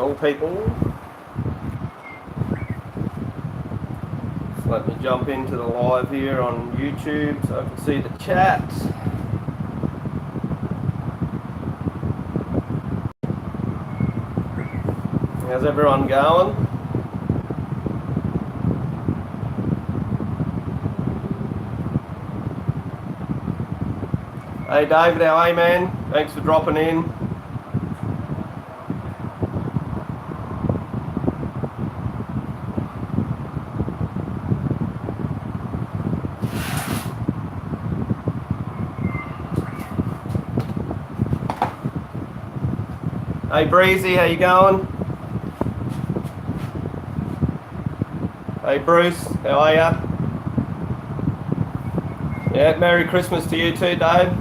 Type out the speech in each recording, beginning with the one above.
all people. So let me jump into the live here on YouTube so I can see the chat. How's everyone going? Hey David, how are you, man? Thanks for dropping in. Hey Breezy, how you going? Hey Bruce, how are ya? Yeah, Merry Christmas to you too, Dave.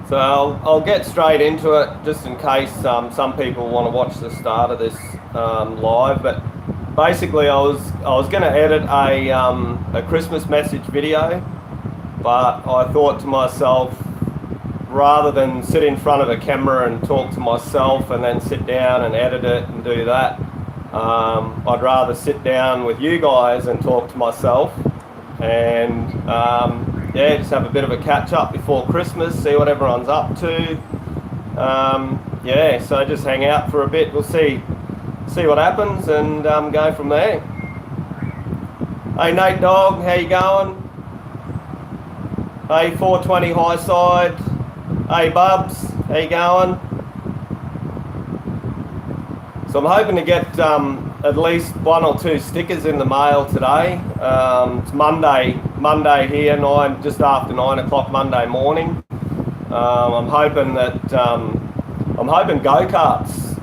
So I'll get straight into it, just in case some people want to watch the start of this live. But basically, I was going to edit a Christmas message video, but I thought to myself, rather than sit in front of a camera and talk to myself and then sit down and edit it and do that, I'd rather sit down with you guys and talk to myself and yeah, just have a bit of a catch up before Christmas, see what everyone's up to. Yeah, so just hang out for a bit. We'll see what happens and go from there. Hey Nate Dog, how you going? Hey 420 High Side. Hey Bubs, how you going? So I'm hoping to get at least 1 or 2 stickers in the mail today. It's Monday here, just after 9 o'clock Monday morning. I'm hoping go-karts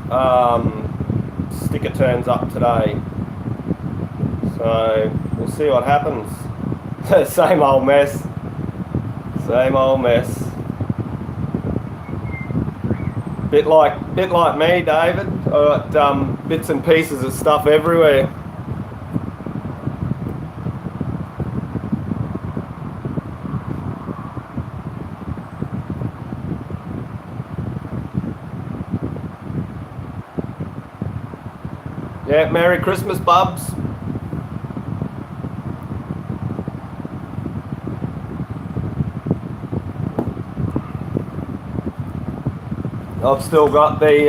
sticker turns up today. So we'll see what happens. Same old mess. Same old mess. Bit like me, David. I got bits and pieces of stuff everywhere. Yeah, Merry Christmas, Bubs. I've still got the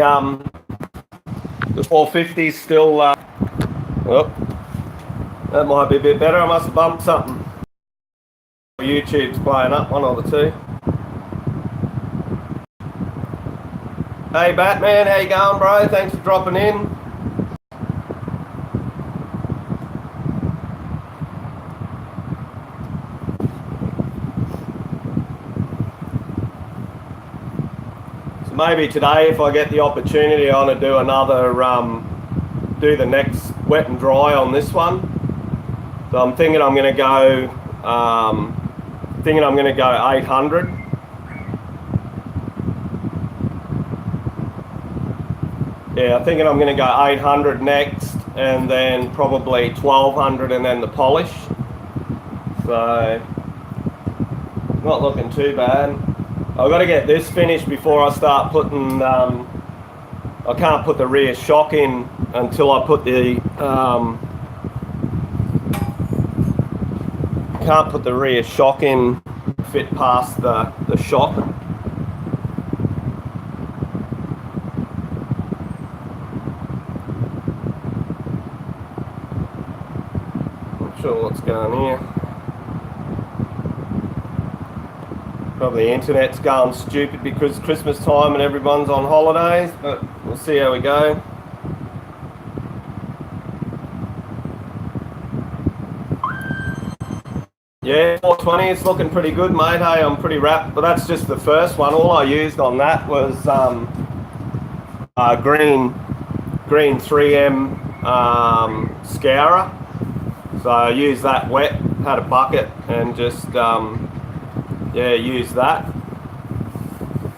450s still. Oh, that might be a bit better. I must have bumped something. YouTube's playing up, one or the two. Hey Batman, how you going, bro? Thanks for dropping in. Maybe today, if I get the opportunity, I want to do another, do the next wet and dry on this one. So I'm thinking I'm going to go, 800. Yeah, I'm thinking I'm going to go 800 next, and then probably 1200, and then the polish. So not looking too bad. I've got to get this finished before I start putting, I can't put the rear shock in until I put the, can't put the rear shock in, fit past the shock. Not sure what's going on here. Probably the internet's going stupid because it's Christmas time and everyone's on holidays, but we'll see how we go. Yeah, 420 is looking pretty good, mate. Hey, I'm pretty wrapped, but that's just the first one. All I used on that was green 3M scourer. So I used that wet, had a bucket, and just yeah, use that.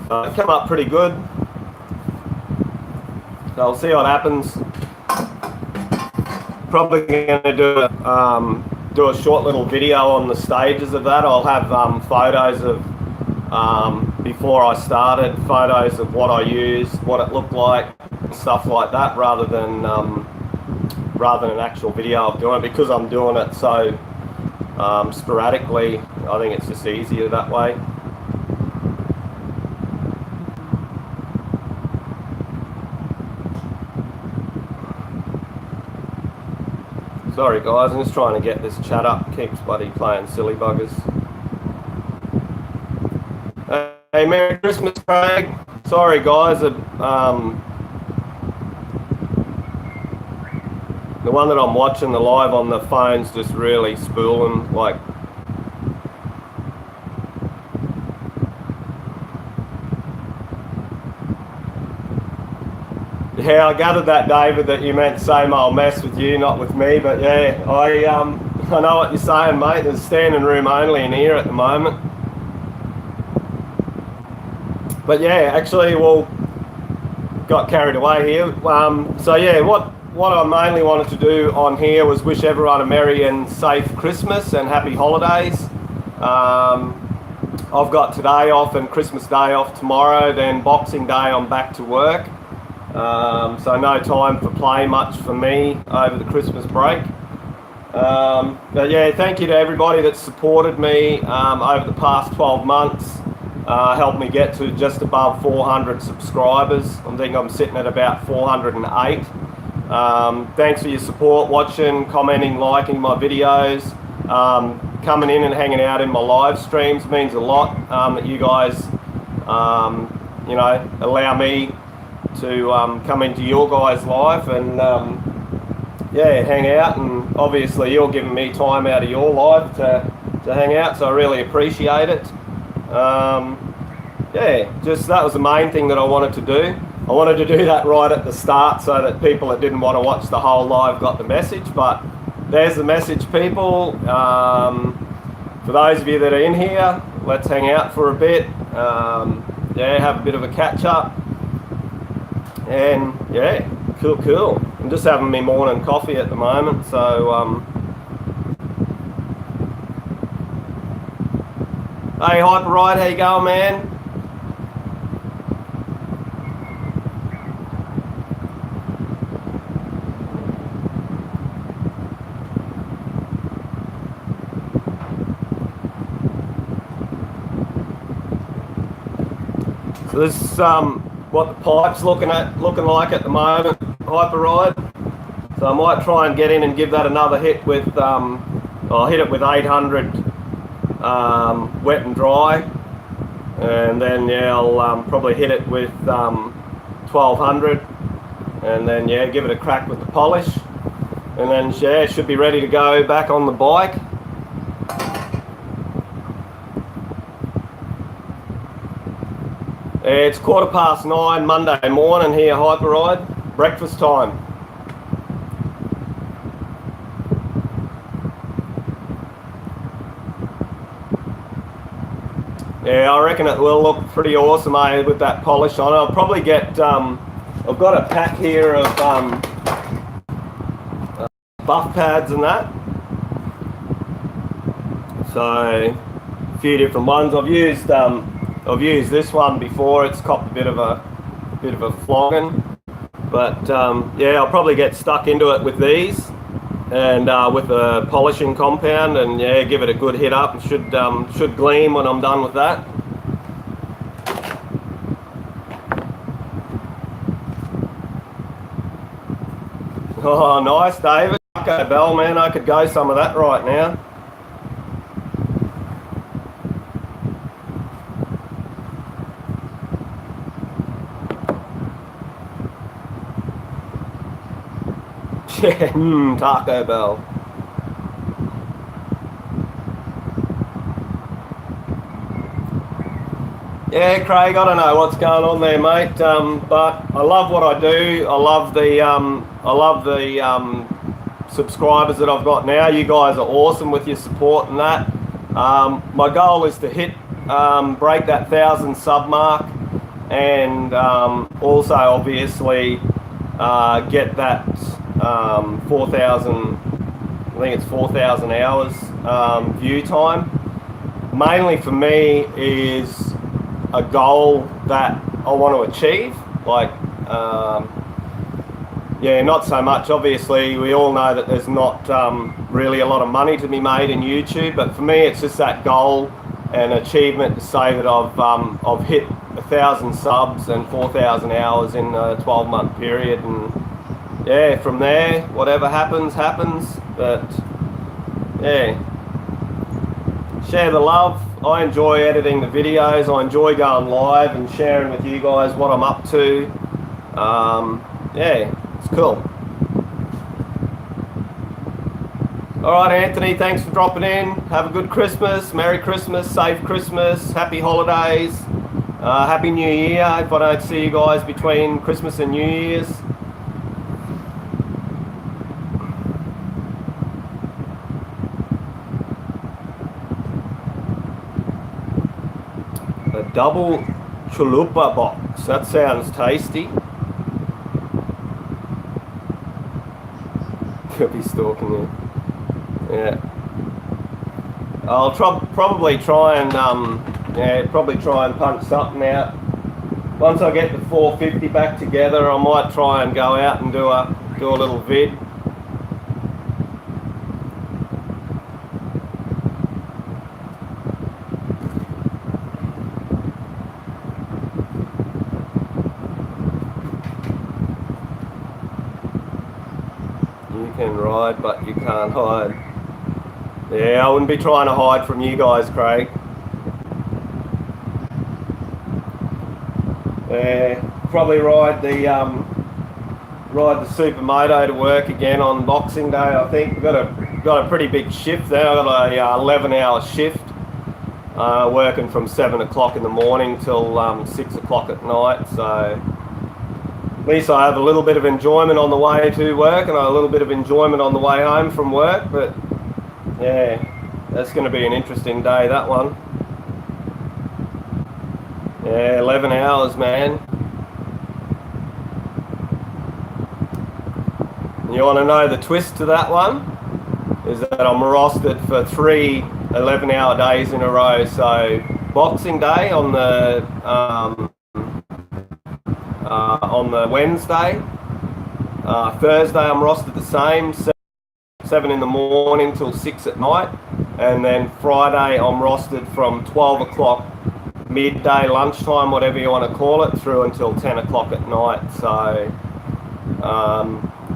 It came up pretty good. So I'll see what happens. Probably going to do a short little video on the stages of that. I'll have photos of before I started, photos of what I used, what it looked like, stuff like that, rather than an actual video of doing it, because I'm doing it so sporadically. I think it's just easier that way. Sorry guys, I'm just trying to get this chat up. Keeps bloody playing silly buggers. Hey, Merry Christmas, Craig. Sorry guys, the one that I'm watching the live on the phone's just really spooling, like. Yeah, I gathered that, David, that you meant same old mess with you, not with me. But yeah, I know what you're saying, mate. There's standing room only in here at the moment. But yeah, actually, well, got carried away here. So yeah, what I mainly wanted to do on here was wish everyone a merry and safe Christmas and happy holidays. I've got today off and Christmas Day off tomorrow. Then Boxing Day, I'm back to work. So no time for play much for me over the Christmas break. But yeah, thank you to everybody that supported me over the past 12 months. Helped me get to just above 400 subscribers. I think I'm sitting at about 408. Thanks for your support, watching, commenting, liking my videos, coming in and hanging out in my live streams. Means a lot that you guys, you know, allow me to come into your guys' life and yeah, hang out. And obviously you're giving me time out of your life to hang out, so I really appreciate it. Yeah, just that was the main thing that I wanted to do. I wanted to do that right at the start so that people that didn't want to watch the whole live got the message. But there's the message, people. For those of you that are in here, let's hang out for a bit. Yeah, have a bit of a catch up. And yeah, cool. I'm just having my morning coffee at the moment, so hey, Hyper Ride, how you going, man? So this is what the pipe's looking like at the moment, Hyper Ride. So I might try and get in and give that another hit with, I'll hit it with 800 wet and dry, and then yeah, I'll probably hit it with 1200, and then yeah, give it a crack with the polish, and then yeah, should be ready to go back on the bike. It's 9:15 Monday morning here, Hyper Ride. Breakfast time. Yeah, I reckon it will look pretty awesome, eh, with that polish on. I'll probably get, I've got a pack here of buff pads and that. So, a few different ones. I've used this one before. It's copped a bit of a flogging, but yeah, I'll probably get stuck into it with these and with a polishing compound, and yeah, give it a good hit up. It should gleam when I'm done with that. Oh, nice, David. Okay, Bell, man, I could go some of that right now. Yeah, Taco Bell. Yeah, Craig, I don't know what's going on there, mate. But I love what I do. I love the subscribers that I've got now. You guys are awesome with your support and that. My goal is to break that 1,000 sub mark, and also obviously get that 4,000, I think it's 4,000 hours view time. Mainly for me is a goal that I want to achieve. Like, yeah, not so much. Obviously, we all know that there's not really a lot of money to be made in YouTube, but for me, it's just that goal and achievement to say that I've hit 1,000 subs and 4,000 hours in a 12-month period, and yeah, from there, whatever happens, happens. But yeah, share the love. I enjoy editing the videos. I enjoy going live and sharing with you guys what I'm up to. Yeah, it's cool. All right, Anthony, thanks for dropping in. Have a good Christmas. Merry Christmas, safe Christmas, happy holidays, happy New Year if I don't see you guys between Christmas and New Year's. A double chalupa box. That sounds tasty. Could be stalking you. Yeah. I'll probably try and punch something out. Once I get the 450 back together, I might try and go out and do a little vid. You can ride, but you can't hide. Yeah, I wouldn't be trying to hide from you guys, Craig. Probably ride the supermoto to work again on Boxing Day. I think we've got a pretty big shift there. I've got a 11-hour shift, working from 7 o'clock in the morning till 6 o'clock at night. So at least I have a little bit of enjoyment on the way to work and a little bit of enjoyment on the way home from work. But yeah, that's going to be an interesting day, that one. Yeah, 11 hours, man. You want to know the twist to that one? Is that I'm rostered for 3 11-hour days in a row. So Boxing Day on the Wednesday. Thursday I'm rostered the same, 7 in the morning till 6 at night. And then Friday I'm rostered from 12 o'clock midday, lunchtime, whatever you want to call it, through until 10 o'clock at night. So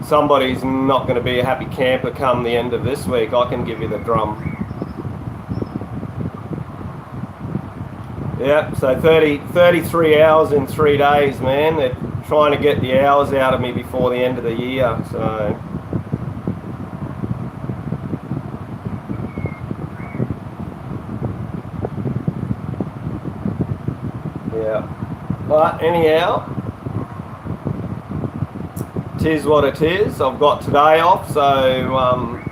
somebody's not going to be a happy camper come the end of this week. I can give you the drum. Yeah, so 33 hours in 3 days, man. They're trying to get the hours out of me before the end of the year. So yeah, but anyhow, it is what it is. I've got today off, so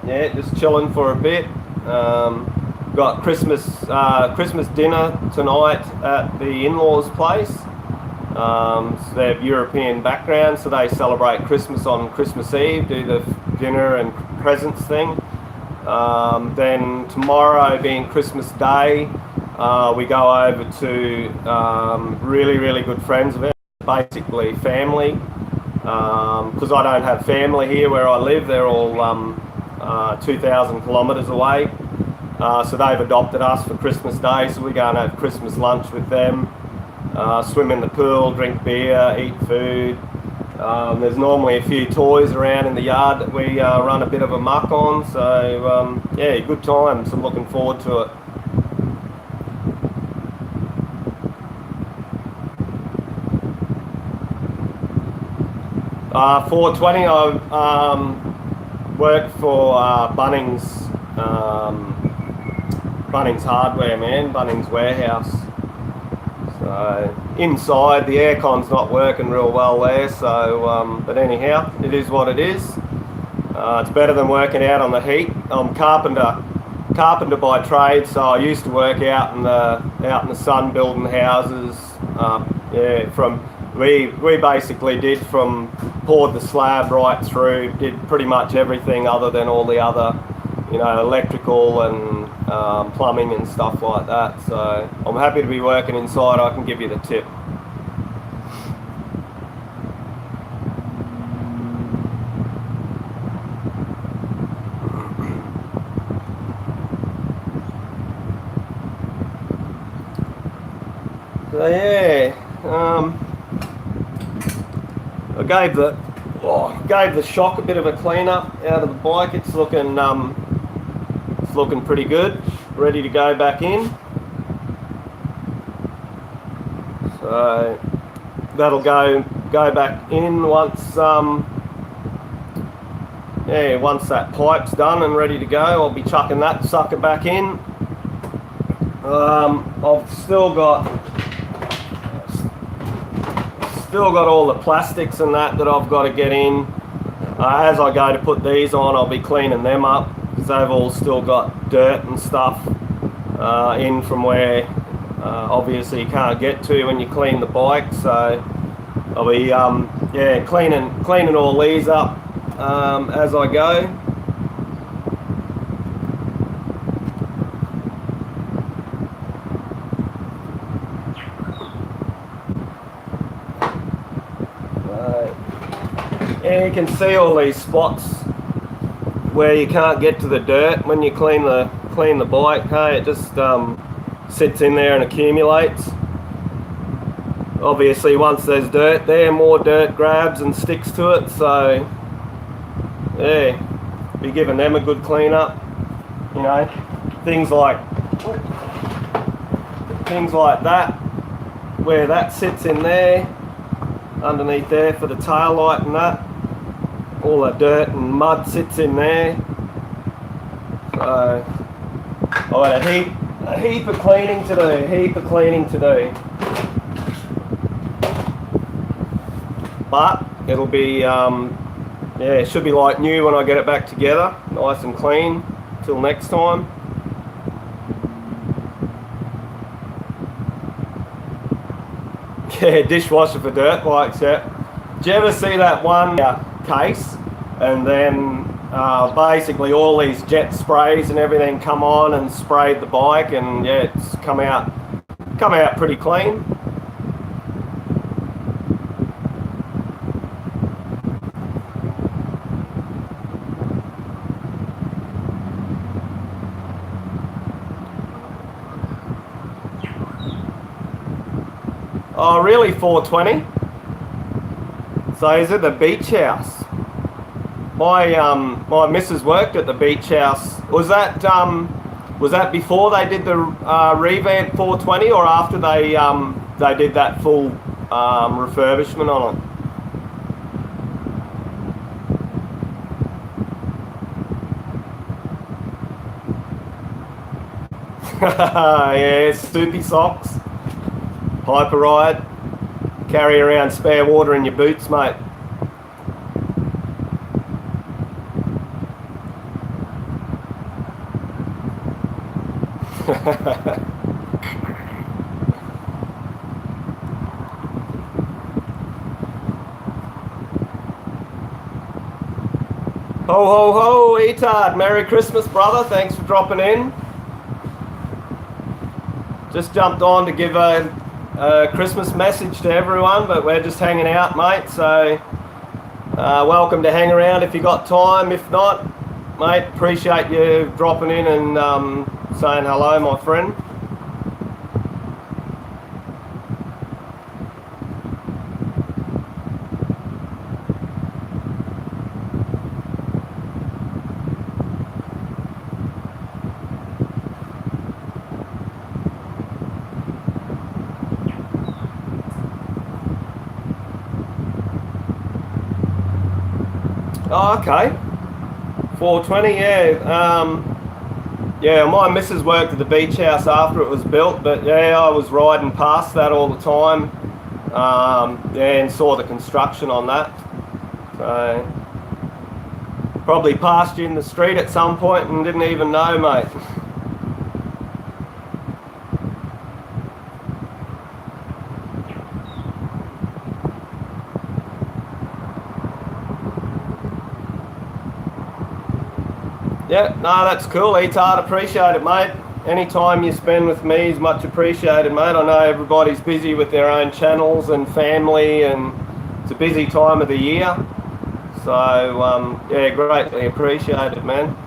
yeah, just chilling for a bit. Got Christmas dinner tonight at the in-laws' place. So they have European background, so they celebrate Christmas on Christmas Eve, do the dinner and presents thing. Then tomorrow, being Christmas Day, we go over to really good friends of ours, basically family, because I don't have family here where I live. They're all 2,000 kilometres away. So they've adopted us for Christmas Day, so we go and have Christmas lunch with them, swim in the pool, drink beer, eat food. There's normally a few toys around in the yard that we run a bit of a muck on, so yeah, good times. I'm looking forward to it. Uh, 420, I work for Bunnings Hardware, man, Bunnings Warehouse. So inside, the aircon's not working real well there, so but anyhow, it is what it is. It's better than working out on the heat. I'm carpenter by trade, so I used to work out in the sun building houses. Yeah, we basically did from poured the slab right through, did pretty much everything other than all the other, electrical and plumbing and stuff like that. So I'm happy to be working inside. I can give you the tip. So yeah, I gave the shock a bit of a clean up out of the bike. It's looking pretty good, ready to go back in. So that'll go back in once once that pipe's done and ready to go. I'll be chucking that sucker back in. I've still got all the plastics and that I've got to get in. As I go to put these on, I'll be cleaning them up because they've all still got dirt and stuff in from where obviously you can't get to when you clean the bike. So I'll be cleaning all these up as I go. Yeah, you can see all these spots where you can't get to the dirt when you clean the bike. Hey, it just sits in there and accumulates. Obviously, once there's dirt there, more dirt grabs and sticks to it. So, yeah, be giving them a good clean up. Things like that, where that sits in there, underneath there for the tail light and that. All the dirt and mud sits in there. So I've got a heap of cleaning to do. But it'll be, it should be like new when I get it back together, nice and clean. Till next time. Yeah, dishwasher for dirt bikes, yeah. Did you ever see that one case and then basically all these jet sprays and everything come on and sprayed the bike, and yeah, it's come out pretty clean. Oh really, 420? So is it the beach house? My missus worked at the beach house. Was that before they did the revamp 420, or after they did that full refurbishment on it? Yeah, soupy socks, hyper ride, carry around spare water in your boots, mate. Ho ho ho, Etard, Merry Christmas, brother. Thanks for dropping in. Just jumped on to give a Christmas message to everyone, but we're just hanging out, mate. So welcome to hang around if you got time. If not, mate, appreciate you dropping in and saying hello, my friend. Oh, okay. 420, yeah. Yeah, my missus worked at the beach house after it was built, but yeah, I was riding past that all the time. Yeah, and saw the construction on that. So probably passed you in the street at some point and didn't even know, mate. Yeah, no, that's cool. Eats hard, appreciate it, mate. Any time you spend with me is much appreciated, mate. I know everybody's busy with their own channels and family, and it's a busy time of the year. So, yeah, greatly appreciated, man.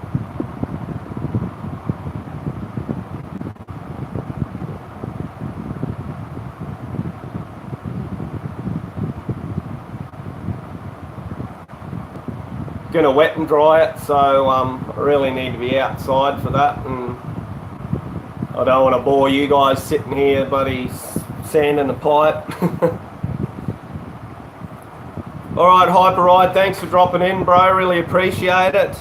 Gonna wet and dry it, so I really need to be outside for that, and I don't want to bore you guys sitting here, buddy, sanding the pipe. All right, Hyper Ride, thanks for dropping in, bro. Really appreciate it.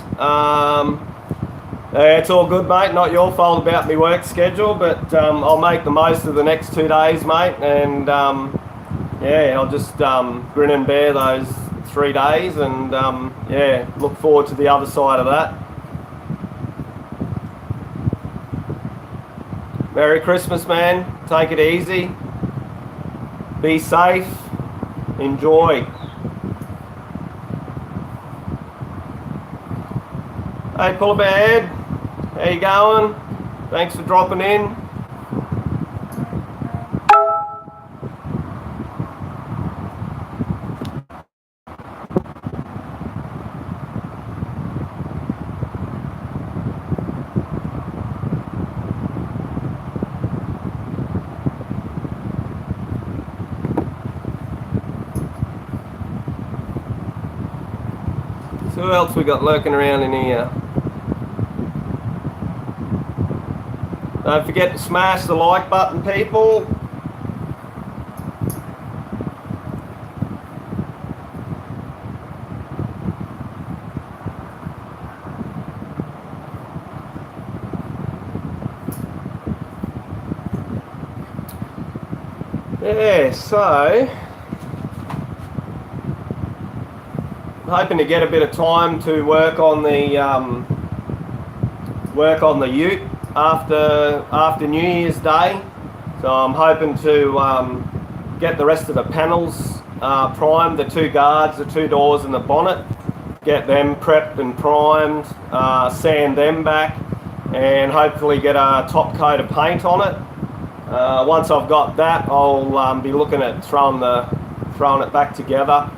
It's all good, mate. Not your fault about my work schedule, but I'll make the most of the next 2 days, mate. And yeah, I'll just grin and bear those 3 days, and yeah, look forward to the other side of that. Merry Christmas, man. Take it easy. Be safe. Enjoy. Hey, Pull a Bear, how you going? Thanks for dropping in. So who else we got lurking around in here? Don't forget to smash the like button, people. Yeah, so I'm hoping to get a bit of time to work on the ute after New Year's Day. So I'm hoping to get the rest of the panels primed, the 2 guards, the 2 doors and the bonnet, get them prepped and primed, sand them back, and hopefully get a top coat of paint on it. Once I've got that, I'll be looking at throwing it back together.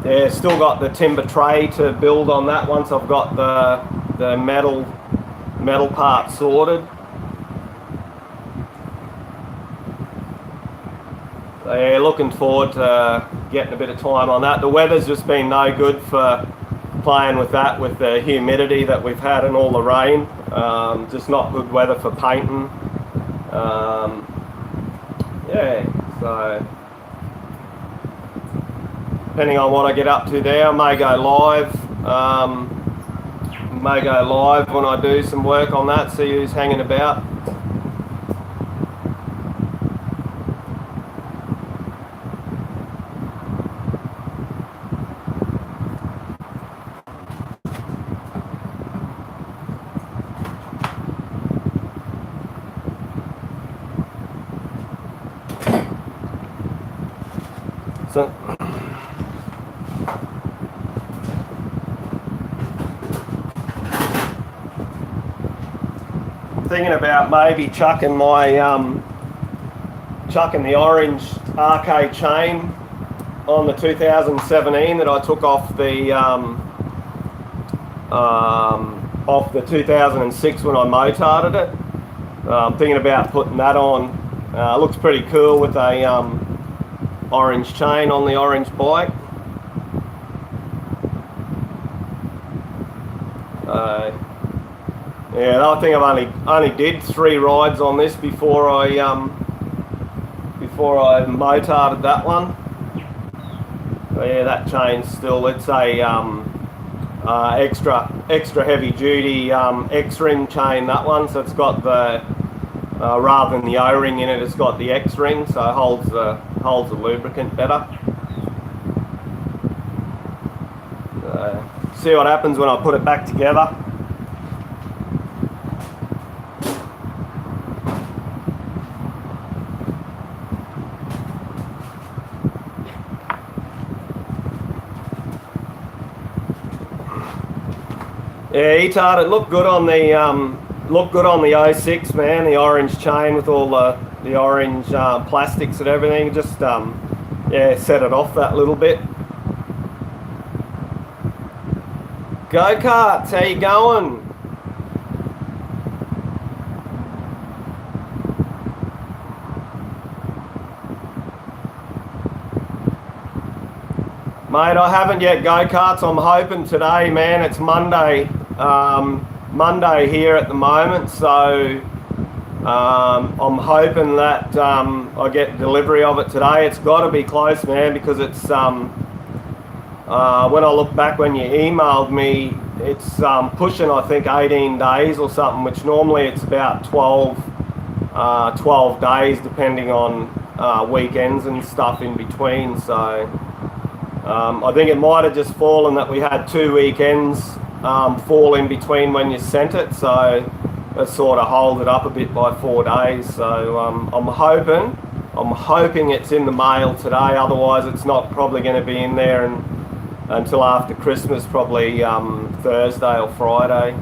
Yeah, still got the timber tray to build on that once I've got the metal part sorted. So yeah, looking forward to getting a bit of time on that. The weather's just been no good for playing with that, with the humidity that we've had and all the rain. Just not good weather for painting. Yeah, so depending on what I get up to there, I may go live. When I do some work on that, see who's hanging about. So thinking about maybe chucking the orange RK chain on the 2017 that I took off the 2006 when I motarded it. I'm thinking about putting that on. Looks pretty cool with a orange chain on the orange bike. Yeah, I think I've only did 3 rides on this before I motarded that one. So yeah, that chain's still, it's a extra heavy duty X-ring chain, that one. So it's got the rather than the O-ring in it, it's got the X-ring, so it holds the lubricant better. See what happens when I put it back together. Yeah, E-Tart, it looked good on the '06, man. The orange chain with all the orange plastics and everything. Just yeah, set it off that little bit. Go-karts, how you going? Mate, I haven't yet go-karts. I'm hoping today, man. It's Monday. Monday here at the moment, so I'm hoping that I get delivery of it today. It's got to be close, man, because it's when I look back when you emailed me, it's pushing, I think, 18 days or something, which normally it's about 12 days, depending on weekends and stuff in between. So I think it might have just fallen that we had 2 weekends fall in between when you sent it, so it sort of hold it up a bit by 4 days. So I'm hoping it's in the mail today. Otherwise, it's not probably going to be in there until after Christmas, probably Thursday or Friday.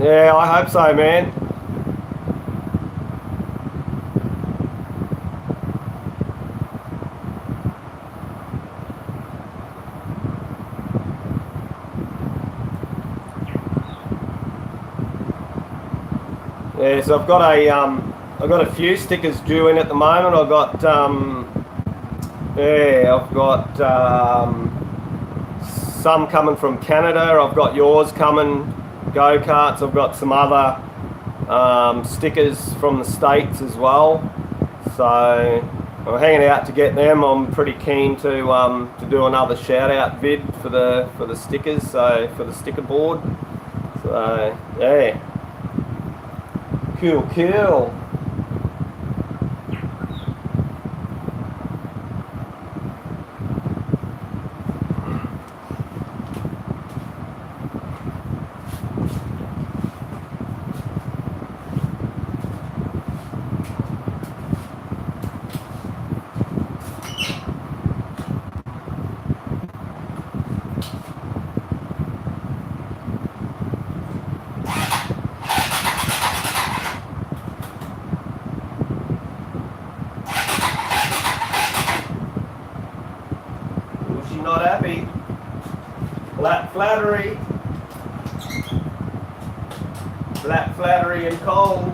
Yeah, I hope so, man. Yeah, so I've got a few stickers due in at the moment. I've got some coming from Canada. I've got yours coming, go-karts. I've got some other stickers from the States as well. So I'm hanging out to get them. I'm pretty keen to do another shout out vid for the stickers, so for the sticker board. So yeah. Cool. Was she not happy? Black flattery and cold.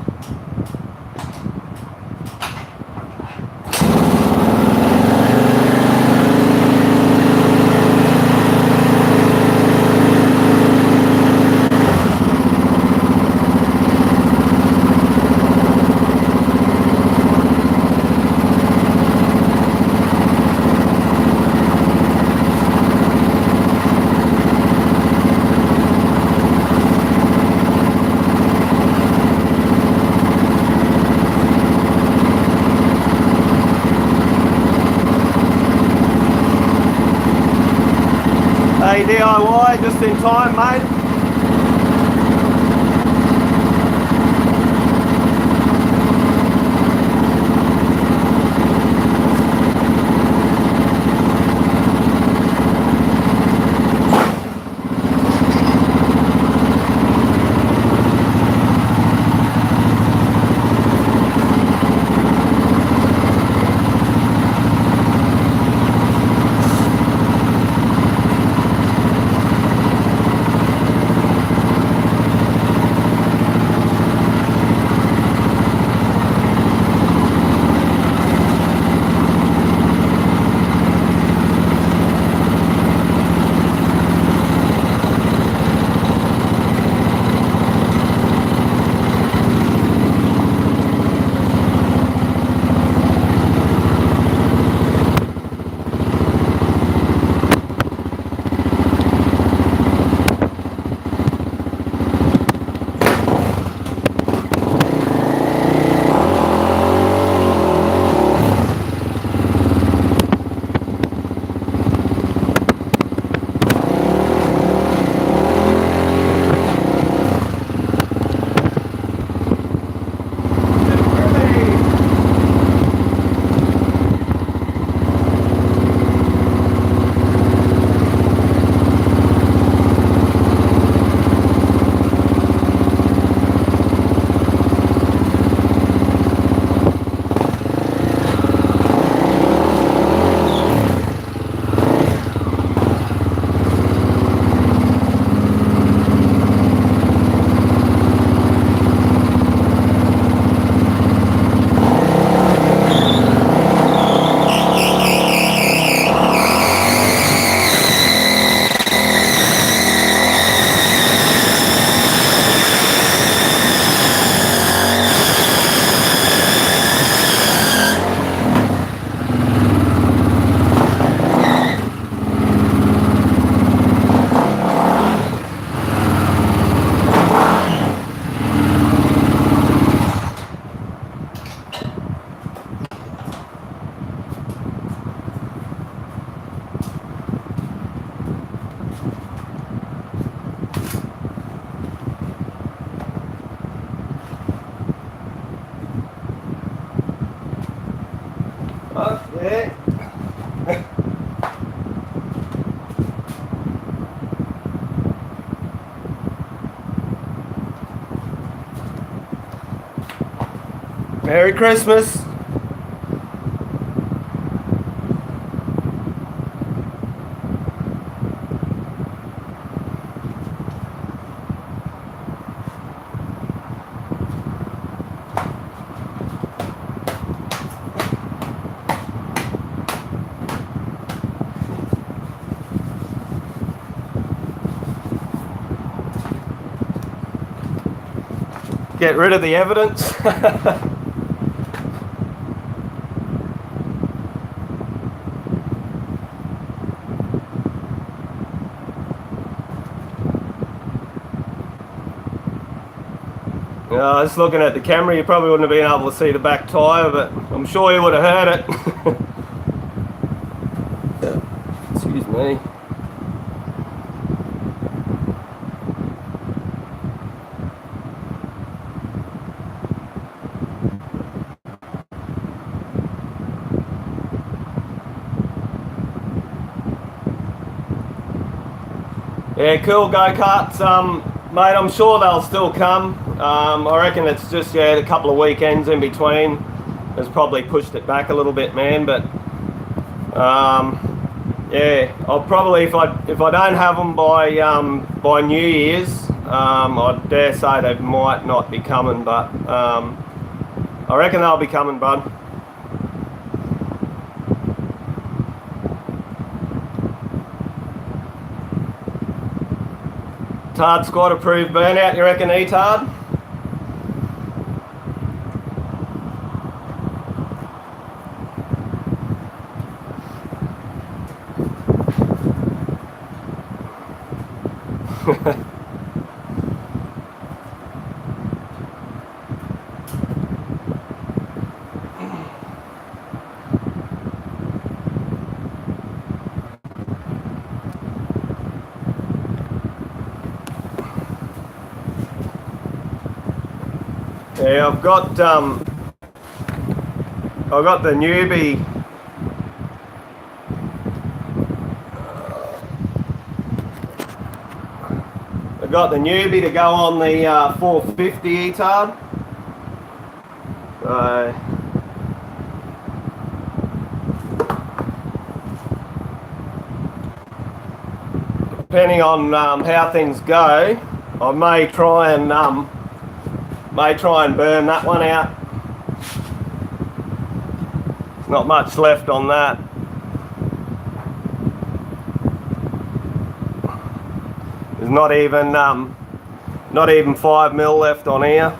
Hey DIY, just in time, mate. Merry Christmas. Get rid of the evidence. Just looking at the camera, you probably wouldn't have been able to see the back tyre, but I'm sure you would have heard it. Excuse me. Yeah, cool go-karts. Mate, I'm sure they'll still come. I reckon it's just, yeah, a couple of weekends in between has probably pushed it back a little bit, man. But yeah, I'll probably, if I don't have them by New Year's, I dare say they might not be coming, but I reckon they'll be coming, bud. Tard squad approved burnout, you reckon, Tard? Yeah, I've got the newbie. I've got the newbie to go on the 450 Etard. So depending on how things go, I may try and burn that one out. There's not much left on that. There's not even 5 mil left on here.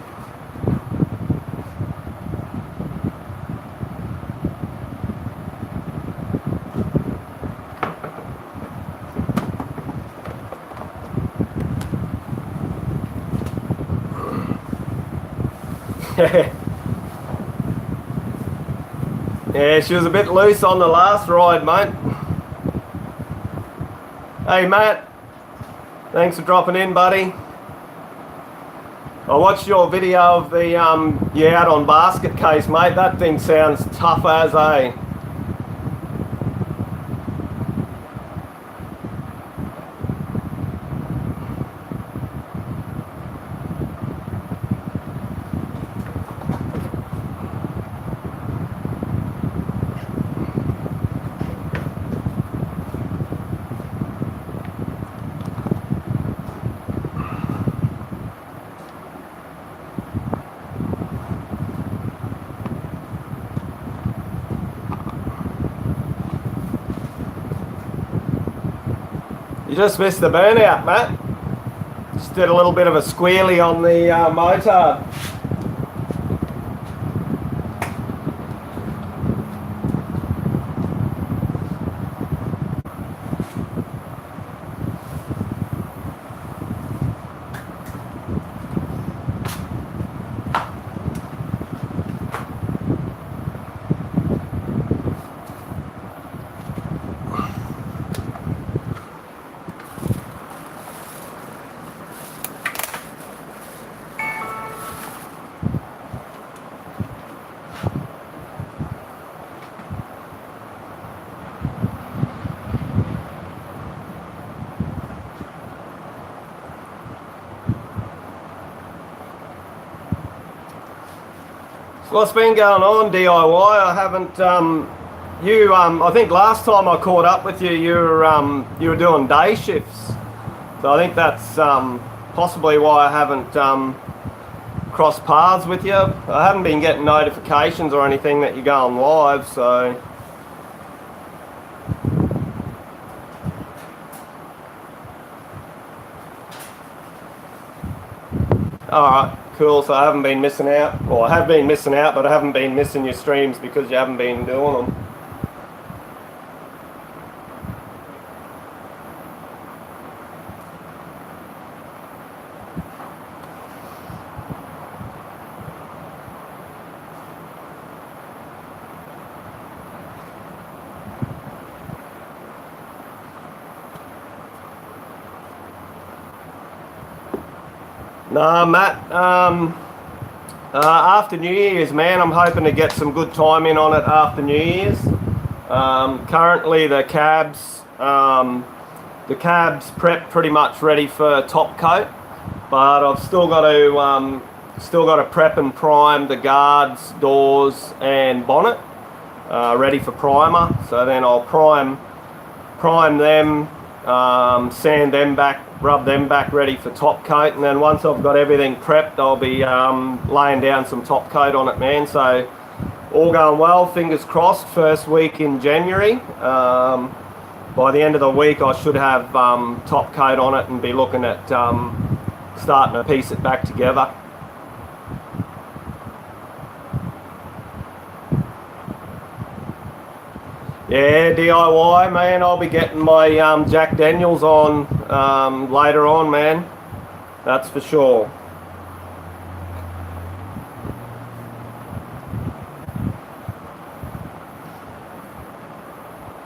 Yeah, she was a bit loose on the last ride, mate. Hey, Matt. Thanks for dropping in, buddy. I watched your video of the out on basket case, mate. That thing sounds tough as a. You just missed the burnout, Matt. Just did a little bit of a squealy on the motard. What's been going on, DIY? I haven't. I think last time I caught up with you, you were doing day shifts. So I think that's possibly why I haven't crossed paths with you. I haven't been getting notifications or anything that you're going live. So. Alright, cool. So I haven't been missing out. Well, I have been missing out, but I haven't been missing your streams because you haven't been doing them. No, Matt, after New Year's, man, I'm hoping to get some good time in on it after New Year's. Currently the cab's prepped pretty much ready for top coat, but I've still got to prep and prime the guards, doors and bonnet, ready for primer. So then I'll prime them, sand them back, rub them back ready for top coat, and then once I've got everything prepped, I'll be laying down some top coat on it, man. So all going well, fingers crossed, first week in January. By the end of the week I should have top coat on it and be looking at starting to piece it back together. Yeah, DIY, man. I'll be getting my Jack Daniels on later on, man. That's for sure.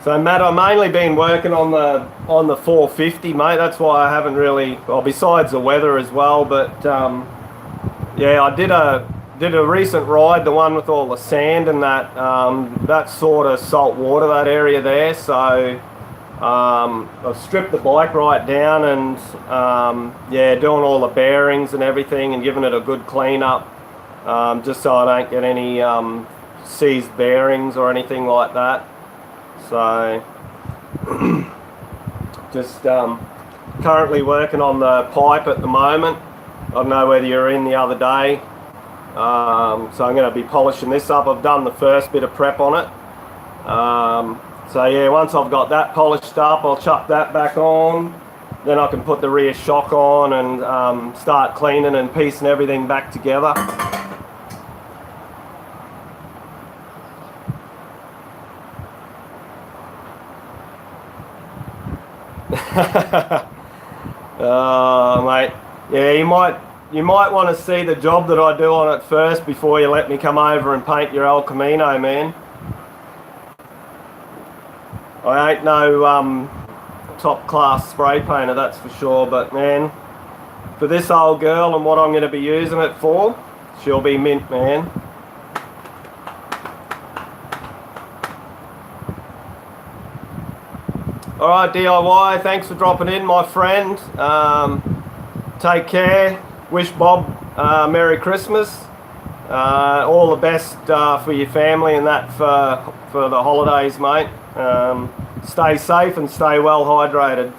So Matt, I've mainly been working on the 450, mate. That's why I haven't really, well, besides the weather as well. But yeah, I did a recent ride, the one with all the sand and that sort of salt water, that area there. So I've stripped the bike right down and yeah, doing all the bearings and everything and giving it a good clean up, just so I don't get any seized bearings or anything like that. So just currently working on the pipe at the moment. I don't know whether you're in the other day. So I'm going to be polishing this up. I've done the first bit of prep on it. So yeah, once I've got that polished up, I'll chuck that back on. Then I can put the rear shock on and start cleaning and piecing everything back together. Mate, yeah, you might want to see the job that I do on it first before you let me come over and paint your El Camino, man. I ain't no top class spray painter, that's for sure, but man, for this old girl and what I'm going to be using it for, she'll be mint, man. Alright, DIY, thanks for dropping in, my friend. Take care. Wish Bob Merry Christmas. All the best for your family and that for the holidays, mate. Stay safe and stay well hydrated.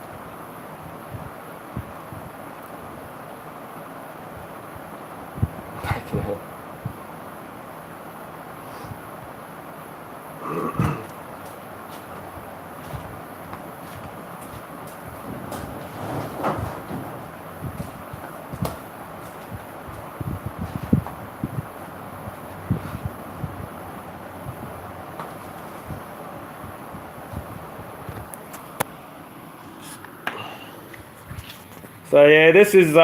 So yeah, this is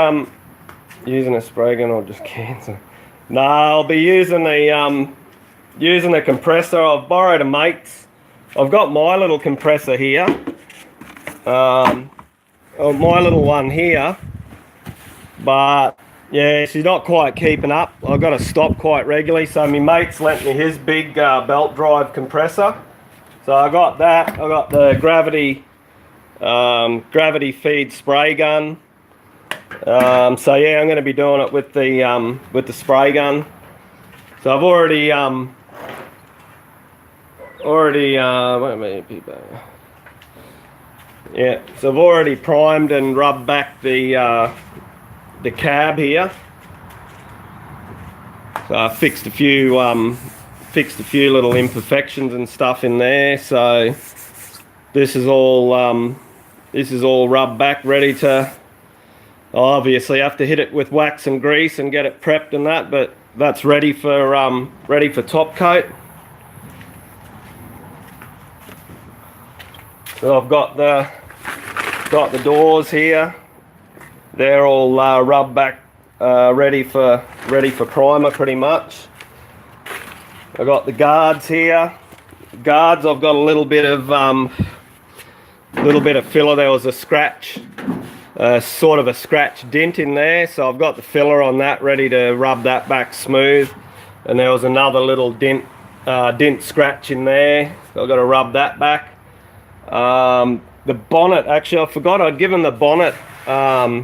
using a spray gun or just cans. No, I'll be using a compressor. I've borrowed a mate's. I've got my little compressor here, my little one here, but yeah, she's not quite keeping up. I've got to stop quite regularly. So my mate's lent me his big belt drive compressor. So I got that. I got the gravity feed spray gun. So yeah, I'm going to be doing it with the spray gun. So I've already yeah, so I've already primed and rubbed back the cab here. So I fixed a few little imperfections and stuff in there. So this is all rubbed back, ready to. I'll obviously have to hit it with wax and grease and get it prepped and that, but that's ready for top coat. So I've got the doors here. They're all rubbed back, ready for primer pretty much. I've got the guards here. Guards, I've got a little bit of filler. There was a scratch, sort of a scratch dent in there, so I've got the filler on that ready to rub that back smooth. And there was another little dent scratch in there, so I've got to rub that back. The bonnet, actually I forgot I'd given the bonnet a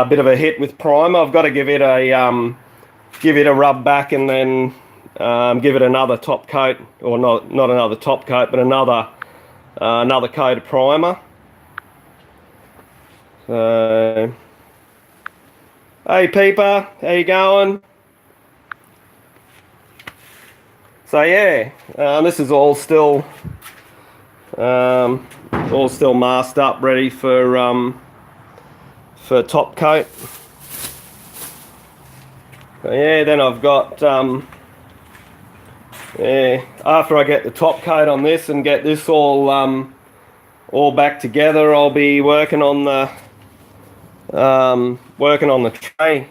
bit of a hit with primer. I've got to give it a rub back and then give it another top coat, or not another top coat, but another coat of primer. So, hey Peeper, how you going? So yeah, this is all still masked up, ready for top coat. So yeah, then I've got after I get the top coat on this and get this all back together, I'll be working on the tray.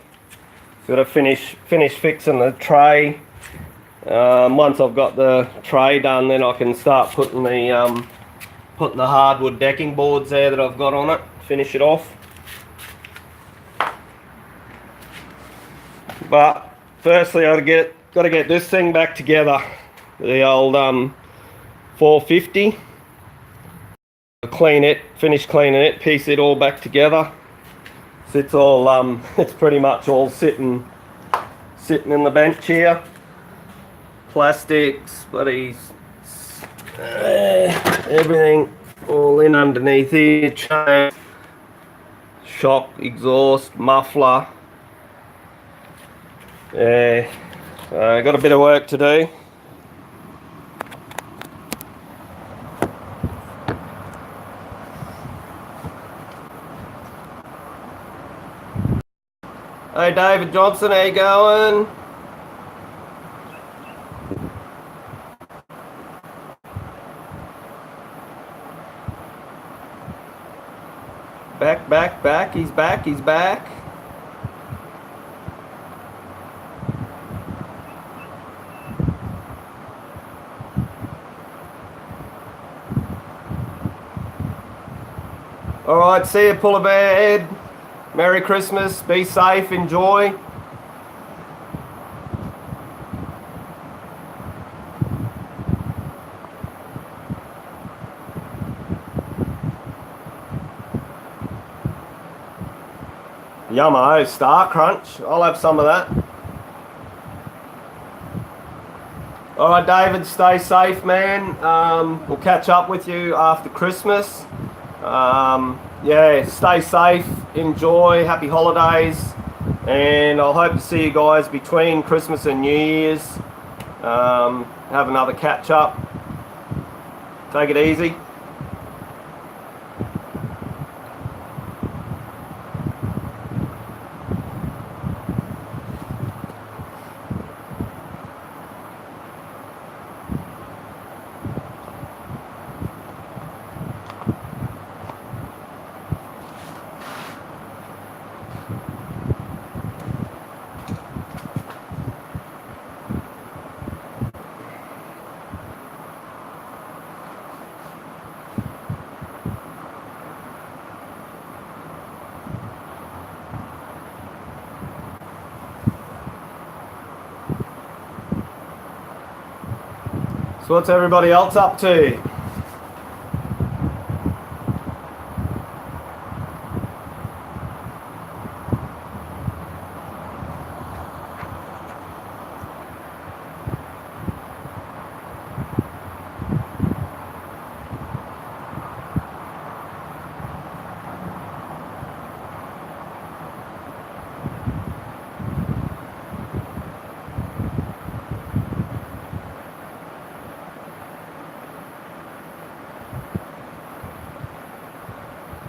Got to finish fixing the tray. Once I've got the tray done, then I can start putting the hardwood decking boards there that I've got on it. Finish it off. But firstly, I've got to get this thing back together. The old 450. Clean it, finish cleaning it, piece it all back together. So it's all it's pretty much all sitting in the bench here. Plastics, bloody everything all in underneath here. Chain, shock, exhaust, muffler. Yeah, got a bit of work to do. Hey David Johnson, how you going? Back, he's back. Alright, see you, Puller Bear Head. Merry Christmas, be safe, enjoy. Yummo, Star Crunch, I'll have some of that. Alright David, stay safe man. We'll catch up with you after Christmas. Yeah, stay safe, enjoy, happy holidays, and I'll hope to see you guys between Christmas and New Year's. Have another catch up. Take it easy. So what's everybody else up to?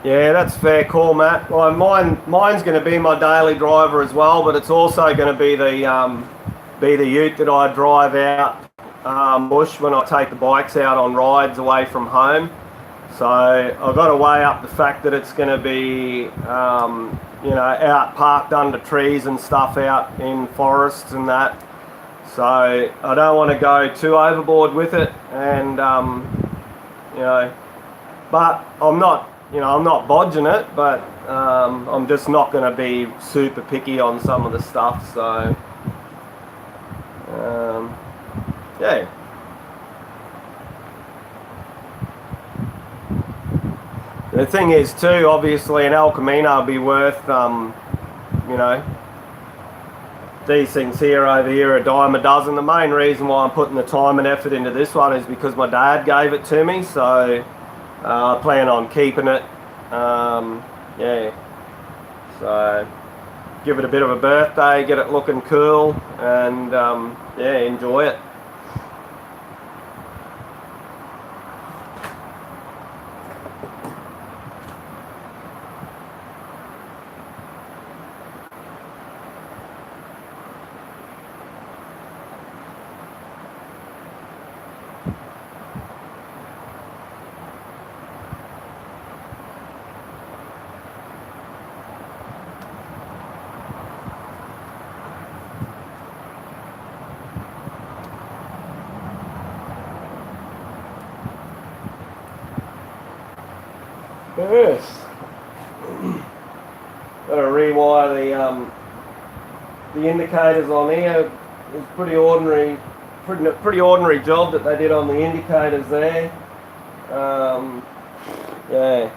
Yeah, that's a fair call, Matt. Well, mine's going to be my daily driver as well, but it's also going to be the ute that I drive out bush when I take the bikes out on rides away from home. So I've got to weigh up the fact that it's going to be, out parked under trees and stuff out in forests and that. So I don't want to go too overboard with it, and but I'm not bodging it, but I'm just not going to be super picky on some of the stuff. So yeah. The thing is too, obviously an El Camino will be worth, these things here over here a dime a dozen. The main reason why I'm putting the time and effort into this one is because my dad gave it to me, so I plan on keeping it. Yeah, so give it a bit of a birthday, get it looking cool, and yeah, enjoy it. Yes. Got to rewire the indicators on here. It's pretty ordinary job that they did on the indicators there. Yeah.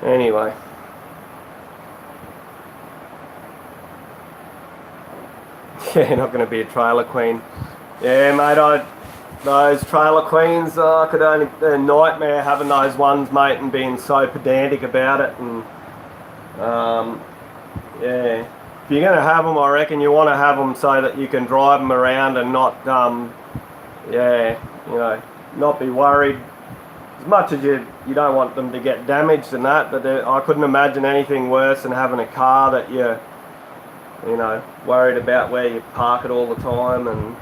Anyway. Yeah, not going to be a trailer queen. Yeah, mate, those trailer queens, they're a nightmare having those ones, mate, and being so pedantic about it. And yeah, if you're going to have them, I reckon you want to have them so that you can drive them around and not, not be worried. As much as you don't want them to get damaged and that, but I couldn't imagine anything worse than having a car that you're, worried about where you park it all the time. And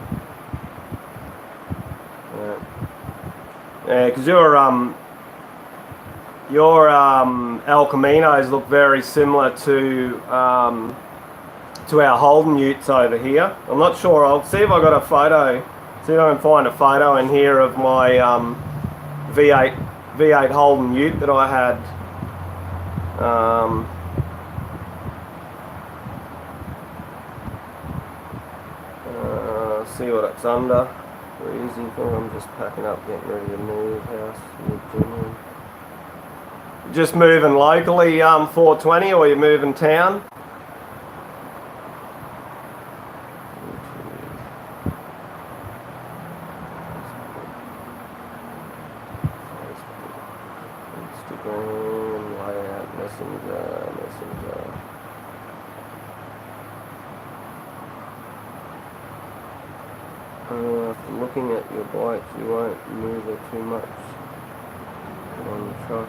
yeah, because your El Caminos look very similar to our Holden utes over here. I'm not sure. I'll see if I got a photo. See if I can find a photo in here of my V8 Holden ute that I had. See what it's under. Very easy for. I'm just packing up, getting ready to move house. Just moving locally, 420, or you moving town? Instagram, layout, messenger. After looking at your bike, you won't move it too much on the truck.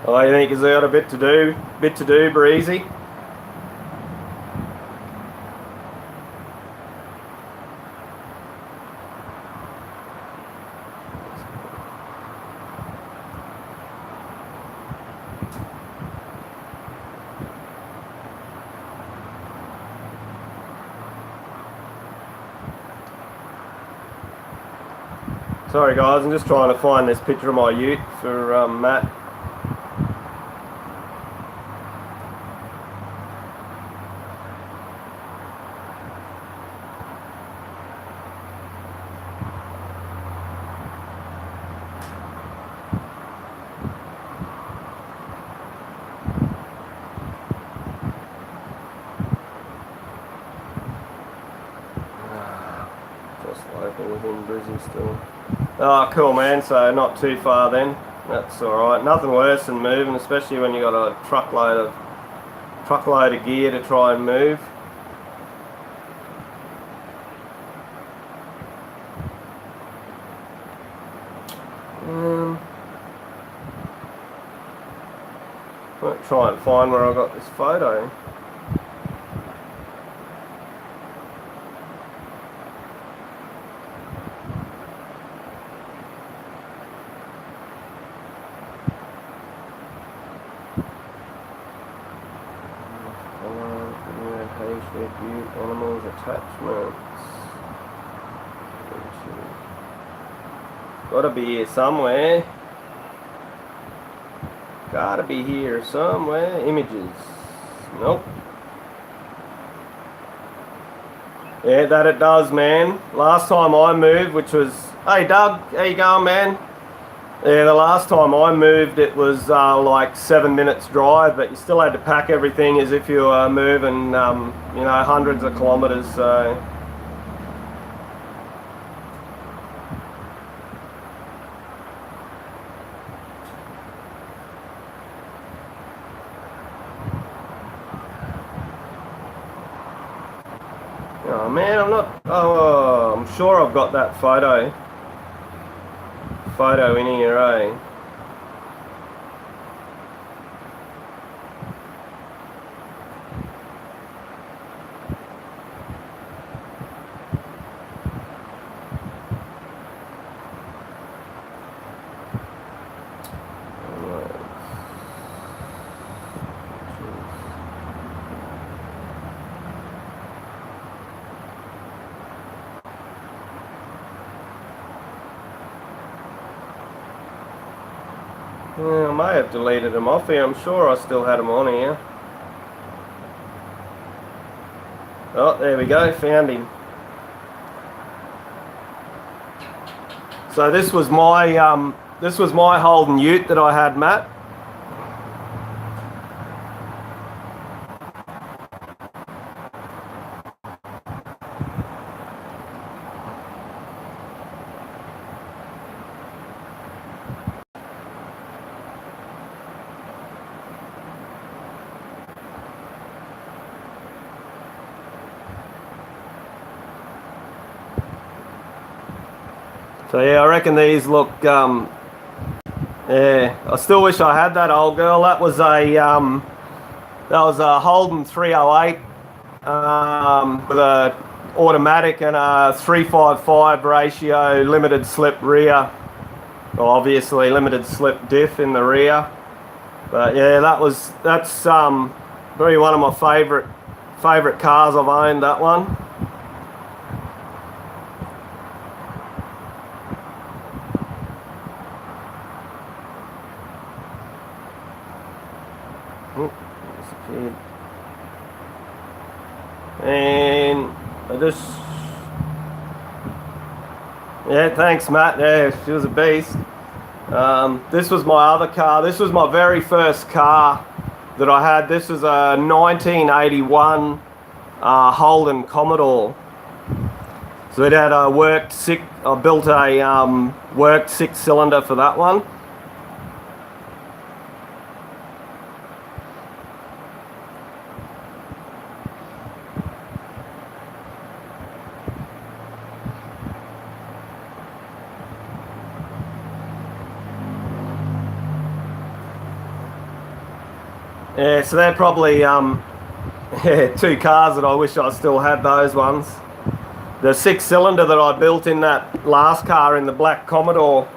Oh, you think he's got a bit to do, Breezy? Sorry guys, I'm just trying to find this picture of my ute for Matt. Just local within Brisbane still. Oh, cool, man. So not too far then. That's all right. Nothing worse than moving, especially when you got a truckload of gear to try and move. Might try and find where I got this photo. Animals attachments. Gotta be here somewhere. Gotta be here somewhere. Images. Nope. Yeah, that it does, man. Last time I moved, which was... Hey, Doug, how you going, man? Yeah, the last time I moved, it was like 7 minutes drive, but you still had to pack everything as if you were moving, you know, hundreds of kilometres, so... Oh man, I'm not... Oh, I'm sure I've got that photo in here, eh? Yeah, I may have deleted them off here. I'm sure I still had them on here. Oh, there we go. Found him. So this was my Holden Ute that I had, Matt. So yeah, I reckon these look, yeah, I still wish I had that old girl. That was a Holden 308 with a automatic and a 355 ratio limited slip rear. Well, obviously limited slip diff in the rear. But yeah, that's probably one of my favourite cars I've owned, that one. Disappeared. And I just... Yeah, thanks, Matt. Yeah, she was a beast. This was my other car. This was my very first car that I had. This was a 1981 Holden Commodore. So it had a I built a worked 6-cylinder for that one. Yeah, so they're probably yeah, 2 cars that I wish I still had, those ones. The 6-cylinder that I built in that last car in the black Commodore,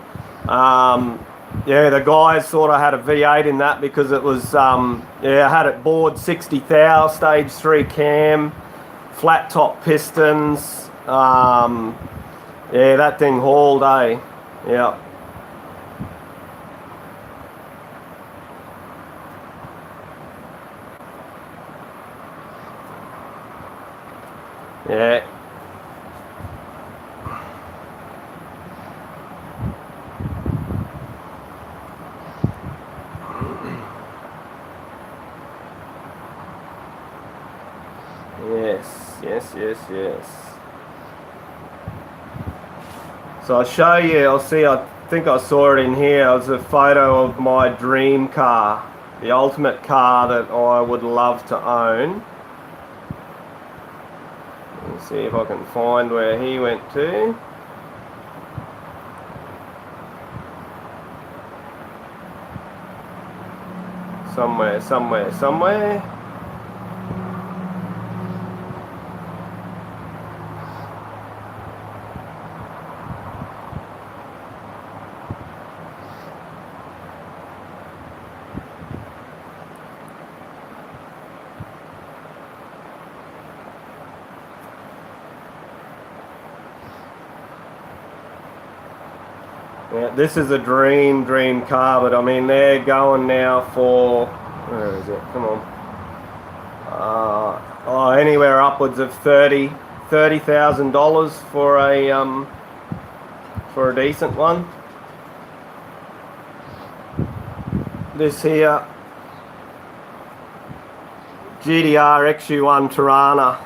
yeah, the guys sort of had a V8 in that because it was, yeah, I had it bored 60 thou, stage 3 cam, flat top pistons, yeah, that thing hauled, eh? Yeah. Yeah. Yes. So I'll show you, I think I saw it in here. It was a photo of my dream car, the ultimate car that I would love to own. Let's see if I can find where he went to. Somewhere. Yeah, this is a dream car, but I mean they're going now for, where is it? Come on. Anywhere upwards of $30,000 for a decent one. This here, GDR XU1 Tirana.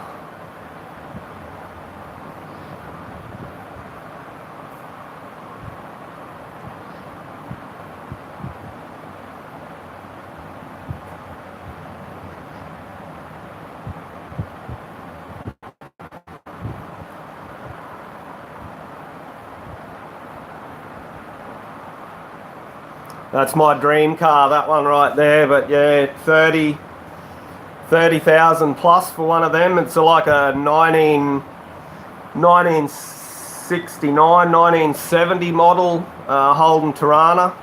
That's my dream car, that one right there. But yeah, 30,000 plus for one of them. It's like a 1969, 1970 model Holden Tirana.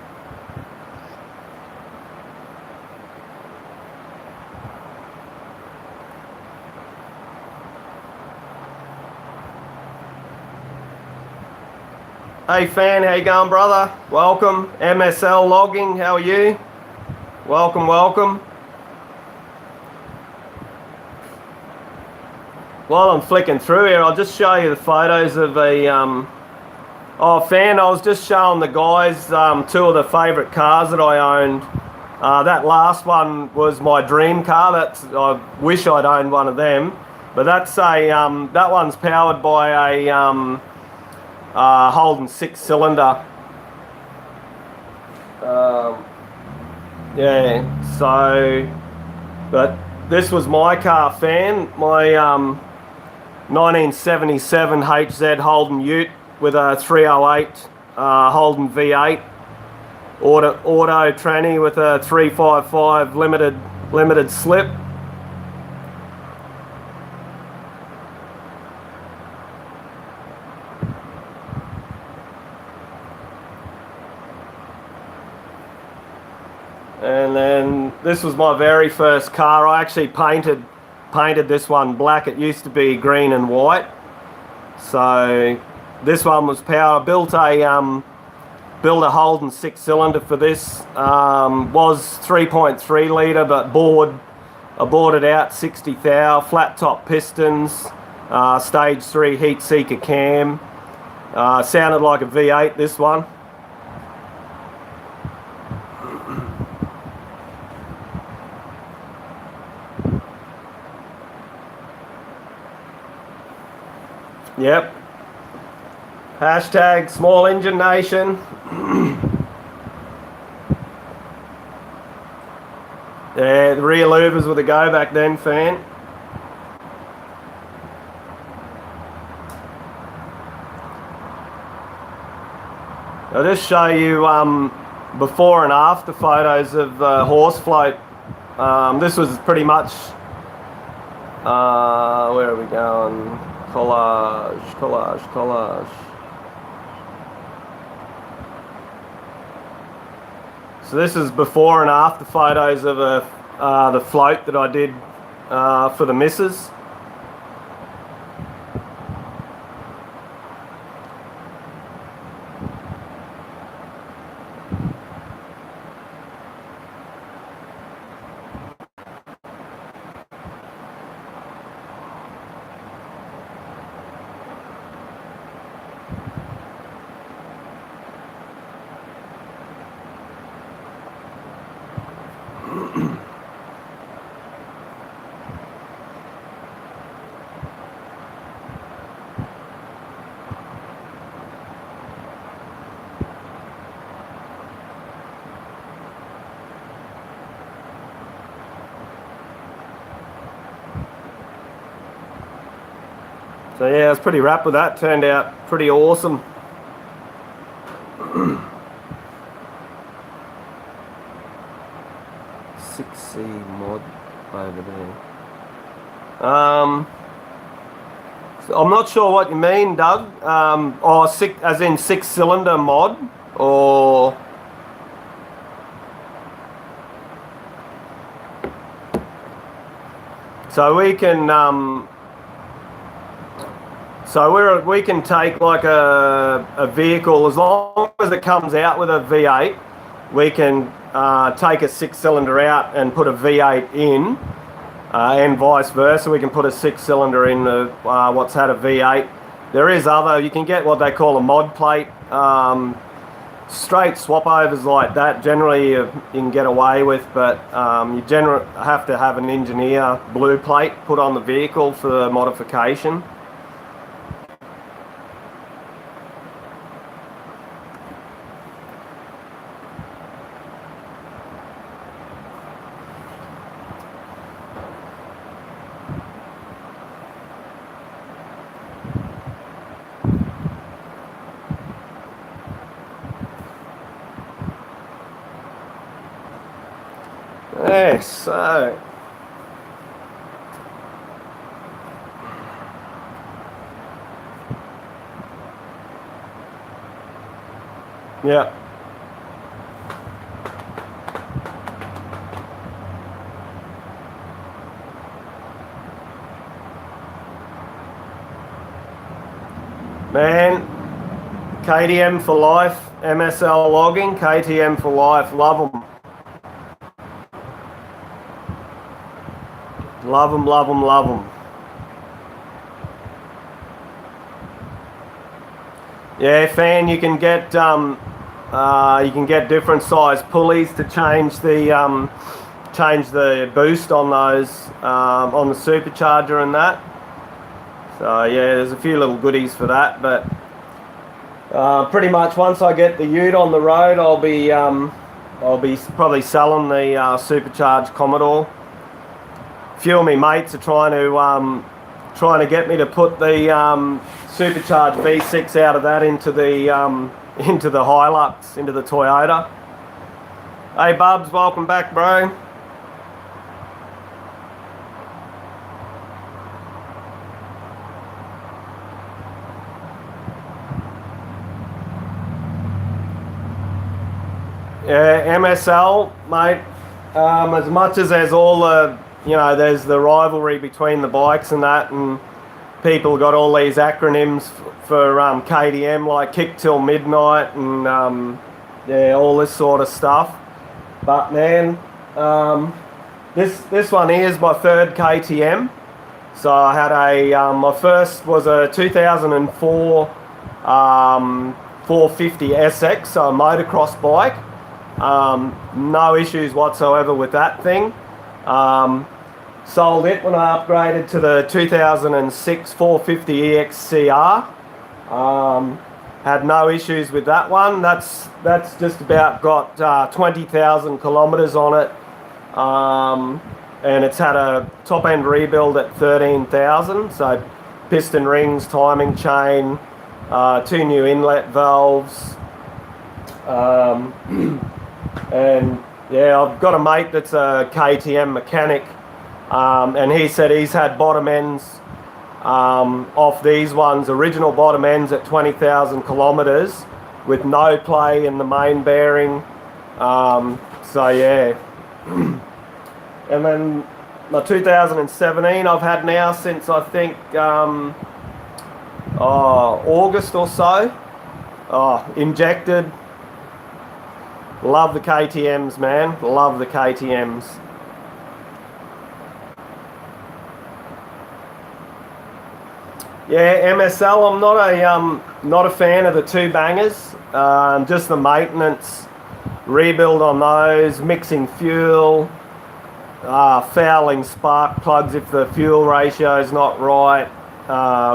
Hey fan, how you going, brother? Welcome. MSL Logging, how are you? Welcome. While I'm flicking through here, I'll just show you the photos of a fan. I was just showing the guys two of the favourite cars that I owned. That last one was my dream car. I wish I'd owned one of them. But that's that one's powered by a Holden 6-cylinder. But this was my car, fan. My 1977 HZ Holden Ute with a 308 Holden V8 auto tranny with a 355 limited slip. And then this was my very first car. I actually painted this one black. It used to be green and white. So this one was power. Built a Holden 6-cylinder for this. Was 3.3 litre, but I bored it out 60 thou, flat top pistons, stage 3 heat seeker cam. Sounded like a V8, this one. Yep. Hashtag small engine nation. Yeah, the rear louvers with a go back then, fan. I'll just show you before and after photos of the horse float. This was pretty much, where are we going? Collage. So this is before and after photos of the float that I did for the missus. So yeah, I was pretty wrapped with that. Turned out pretty awesome. over there. So I'm not sure what you mean, Doug. Or six, as in 6-cylinder mod, or so we can we can take like a vehicle, as long as it comes out with a V8, we can take a 6-cylinder out and put a V8 in, and vice versa. We can put a 6-cylinder in what's had a V8. There is other, you can get what they call a mod plate, straight swap overs like that. Generally you can get away with, but you generally have to have an engineer blue plate put on the vehicle for the modification. Yes, so yeah. Man, KTM for life, MSL logging, KTM for life, love them. Love them, love them, love them. Yeah, fan, you can get different size pulleys to change the boost on those on the supercharger and that. So yeah, there's a few little goodies for that, but pretty much once I get the ute on the road, I'll be probably selling the supercharged Commodore. A few of my mates are trying to get me to put the supercharged V6 out of that into the Hilux, into the Toyota. Hey Bubs, welcome back, bro. Yeah, MSL, mate. As much as there's all the, there's the rivalry between the bikes and that, and people got all these acronyms for KTM, like Kick Till Midnight, and yeah, all this sort of stuff. But man, this one here is my third KTM. So I had my first was a 2004 450 SX, so a motocross bike. No issues whatsoever with that thing. Sold it when I upgraded to the 2006 450 EXCR. Had no issues with that one. That's just about got 20,000 kilometers on it, and it's had a top end rebuild at 13,000. So piston rings, timing chain, 2 new inlet valves. And yeah, I've got a mate that's a KTM mechanic, and he said he's had bottom ends off these ones, original bottom ends at 20,000 kilometers with no play in the main bearing. So yeah. And then my 2017 I've had now since I think August or so. Injected. Love the KTMs, man. Love the KTMs. Yeah, MSL. I'm not a fan of the 2 bangers. Just the maintenance, rebuild on those, mixing fuel, fouling spark plugs if the fuel ratio is not right,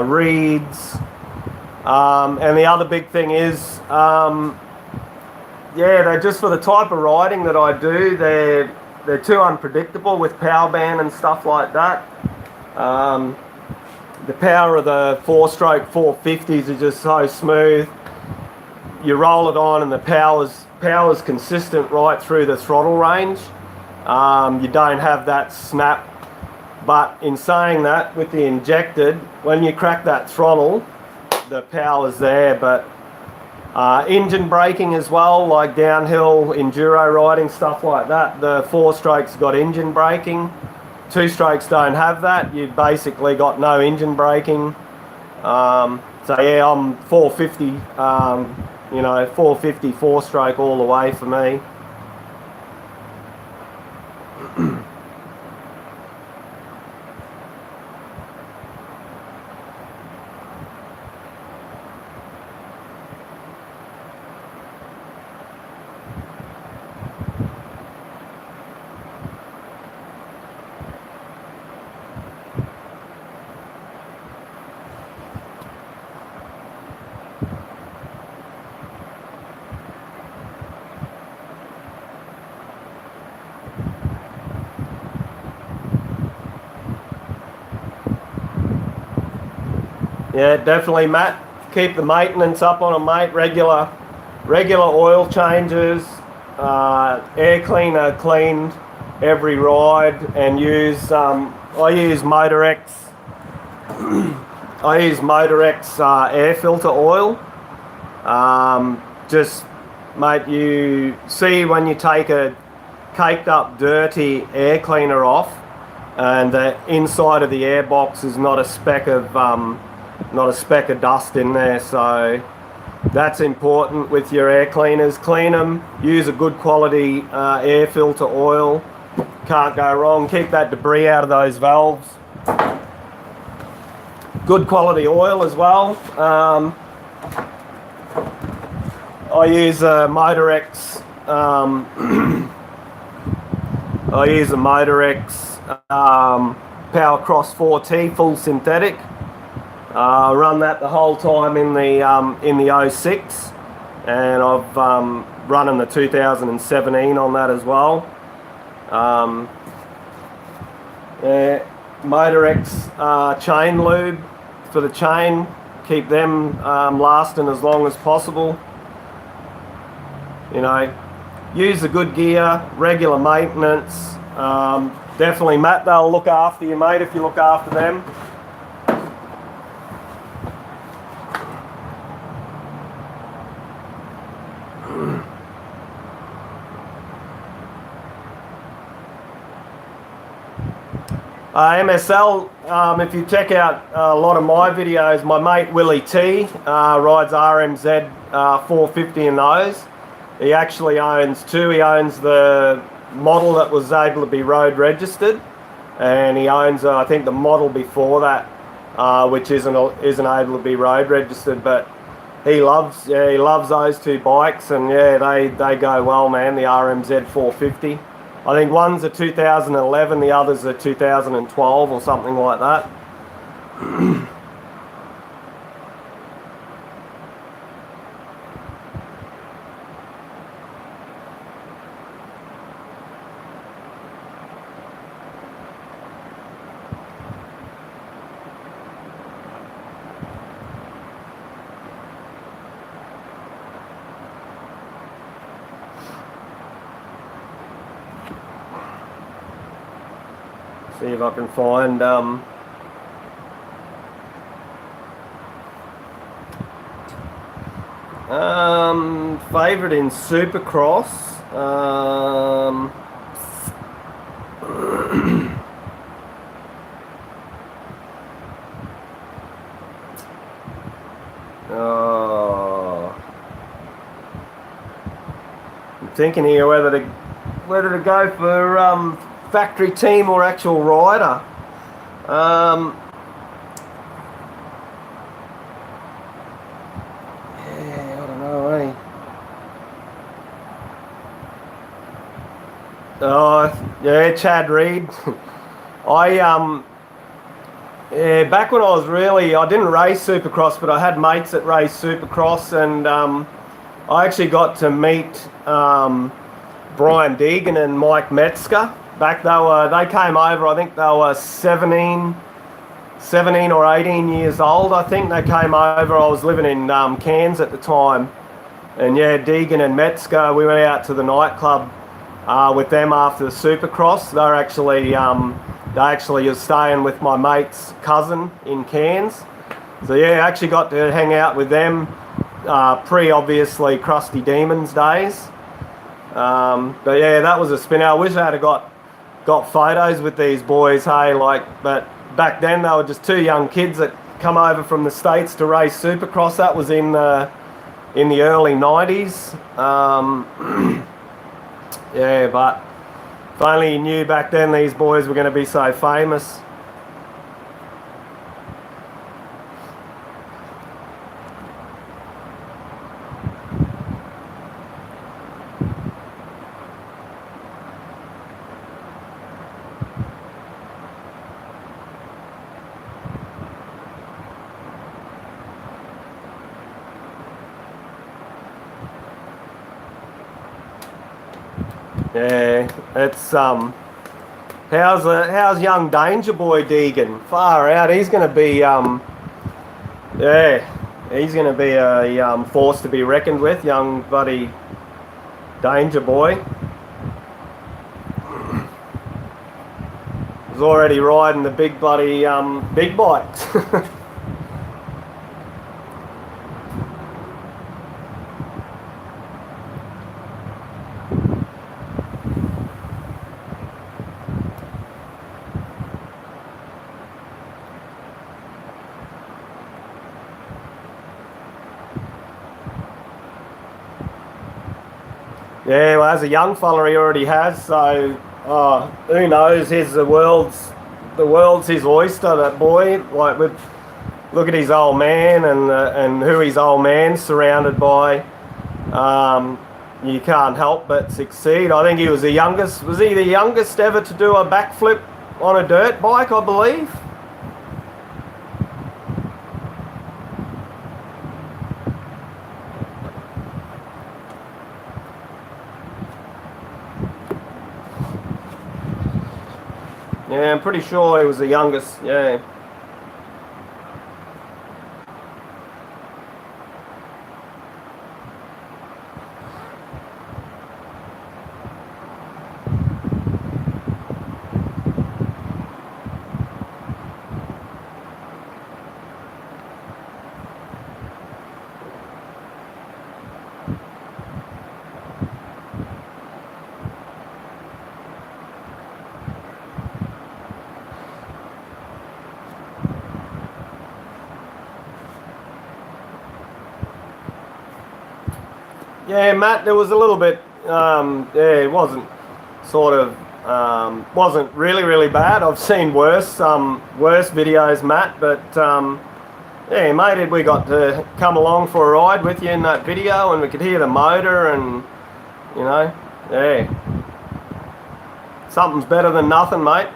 reeds, and the other big thing is. Yeah, they're just for the type of riding that I do, they're too unpredictable with power band and stuff like that. The power of the 4-stroke 450s is just so smooth. You roll it on and the power's consistent right through the throttle range. You don't have that snap But in saying that, with the injected, when you crack that throttle, the power's there. But engine braking as well, like downhill enduro riding, stuff like that, the 4-stroke's got engine braking. 2-strokes don't have that. You've basically got no engine braking. So yeah, I'm 450, 450 4-stroke all the way for me. Yeah, definitely, Matt. Keep the maintenance up on a mate. Regular oil changes, air cleaner cleaned every ride, and use. I use Motorex. I use Motorex air filter oil. Just, mate, you see when you take a caked up, dirty air cleaner off, and the inside of the air box is not a speck of dust in there. So that's important with your air cleaners. Clean them, use a good quality air filter oil. Can't go wrong. Keep that debris out of those valves. Good quality oil as well. I use a Motorex. I use a Motorex Powercross 4T full synthetic. Run that the whole time in the 06, and I've running the 2017 on that as well. Motorex chain lube for the chain, keep them lasting as long as possible. Use the good gear, regular maintenance. Definitely, Matt, they'll look after you, mate, if you look after them. MSL, if you check out a lot of my videos, my mate Willie T rides RMZ 450 in those. He actually owns two. He owns the model that was able to be road registered, and he owns I think the model before that, which isn't able to be road registered. But he loves those two bikes, and yeah, they go well, man. The RMZ 450. I think one's a 2011, the other's a 2012 or something like that. See if I can find favourite in Supercross. I'm thinking here whether to go for factory team or actual rider. Yeah, I don't know, eh? Oh, yeah, Chad Reed. Back when I didn't race Supercross, but I had mates that raced Supercross, and I actually got to meet Brian Deegan and Mike Metzger. Back they came over, I think they were 17 or 18 years old, I think. They came over. I was living in Cairns at the time. And yeah, Deegan and Metzger, we went out to the nightclub with them after the Supercross. They actually are staying with my mate's cousin in Cairns. So yeah, I actually got to hang out with them pre-obviously Crusty Demons days. But yeah, that was a spin. I wish I had got photos with these boys. Hey, but back then they were just two young kids that come over from the States to race Supercross. That was in the early 90s. Yeah, but if only you knew back then these boys were going to be so famous. Yeah, it's how's young Danger Boy Deegan? Far out. He's going to be yeah, he's going to be a force to be reckoned with, young buddy Danger Boy. He's already riding the big bloody big bikes. Yeah, well, as a young fella, he already has. So, who knows? The world's his oyster. That boy, look at his old man and who his old man's surrounded by. You can't help but succeed. I think he was the youngest. Was he the youngest ever to do a backflip on a dirt bike? I believe. Yeah, I'm pretty sure he was the youngest, yeah. Yeah, Matt, there was a little bit, yeah, it wasn't wasn't really bad. I've seen worse videos, Matt, but yeah, mate, we got to come along for a ride with you in that video and we could hear the motor and, you know, yeah. Something's better than nothing, mate.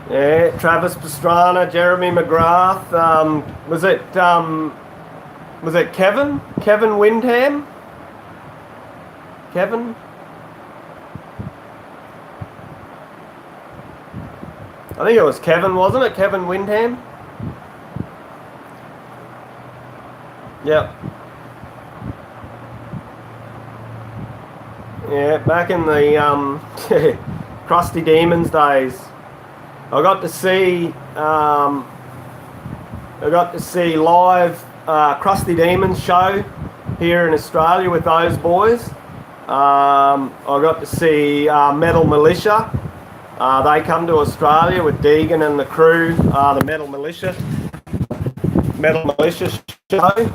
Yeah, Travis Pastrana, Jeremy McGrath. Was it Kevin? Kevin Windham? Kevin? I think it was Kevin, wasn't it? Kevin Windham? Yep. Yeah, back in the Crusty Demons days. I got to see live Crusty Demons show here in Australia with those boys. I got to see Metal Militia. They come to Australia with Deegan and the crew. The Metal Militia show.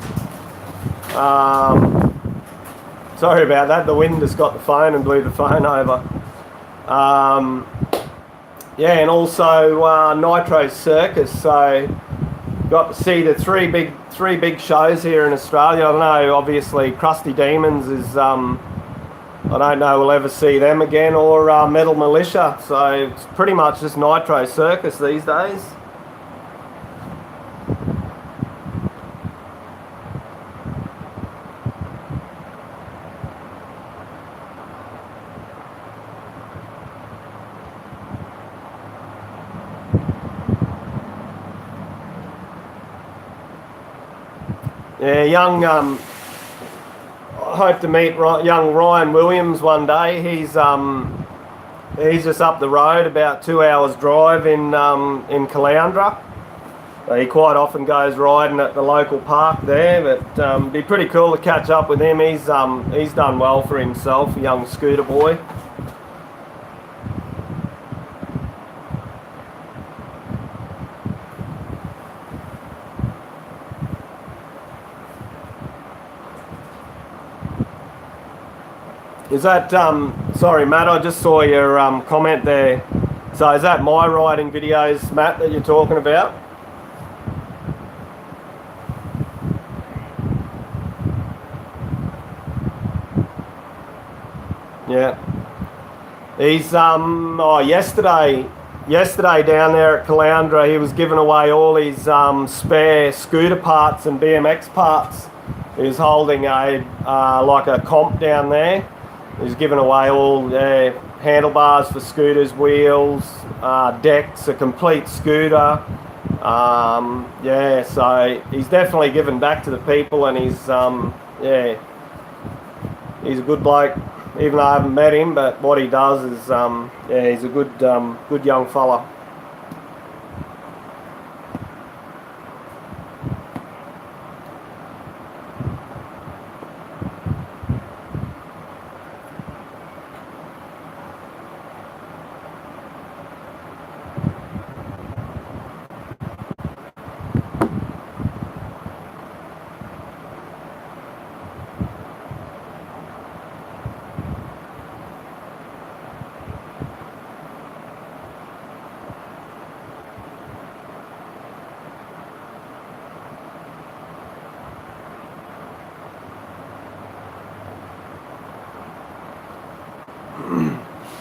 Sorry about that. The wind just got the phone and blew the phone over. Yeah, and also Nitro Circus. So got to see the three big shows here in Australia. I don't know. Obviously, Crusty Demons is. I don't know we'll ever see them again, or Metal Militia. So it's pretty much just Nitro Circus these days. Yeah, young. I hope to meet young Ryan Williams one day. He's just up the road, about 2 hours drive in Caloundra. He quite often goes riding at the local park there, but it'd be pretty cool to catch up with him. He's done well for himself, a young scooter boy. Is that, sorry Matt, I just saw your comment there. So is that my riding videos, Matt, that you're talking about? Yeah. He's, yesterday down there at Caloundra, he was giving away all his spare scooter parts and BMX parts. He was holding a, like a comp down there. He's given away all handlebars for scooters, wheels, decks, a complete scooter. Yeah, so he's definitely given back to the people, and he's he's a good bloke. Even though I haven't met him, but what he does is he's a good young fella.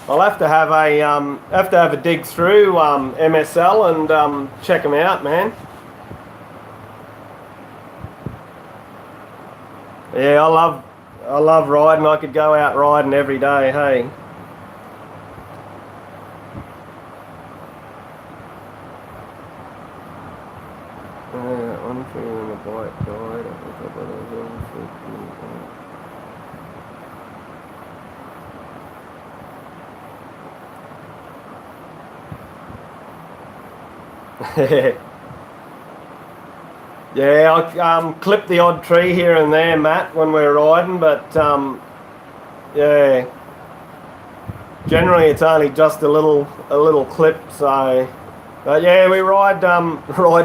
I'll have to have a dig through MSL and check them out, man. Yeah, I love riding. I could go out riding every day. Hey. Unfair the bike died. Yeah, I clip the odd tree here and there, Matt, when we're riding, but yeah, generally it's only just a little clip. So, but yeah, we ride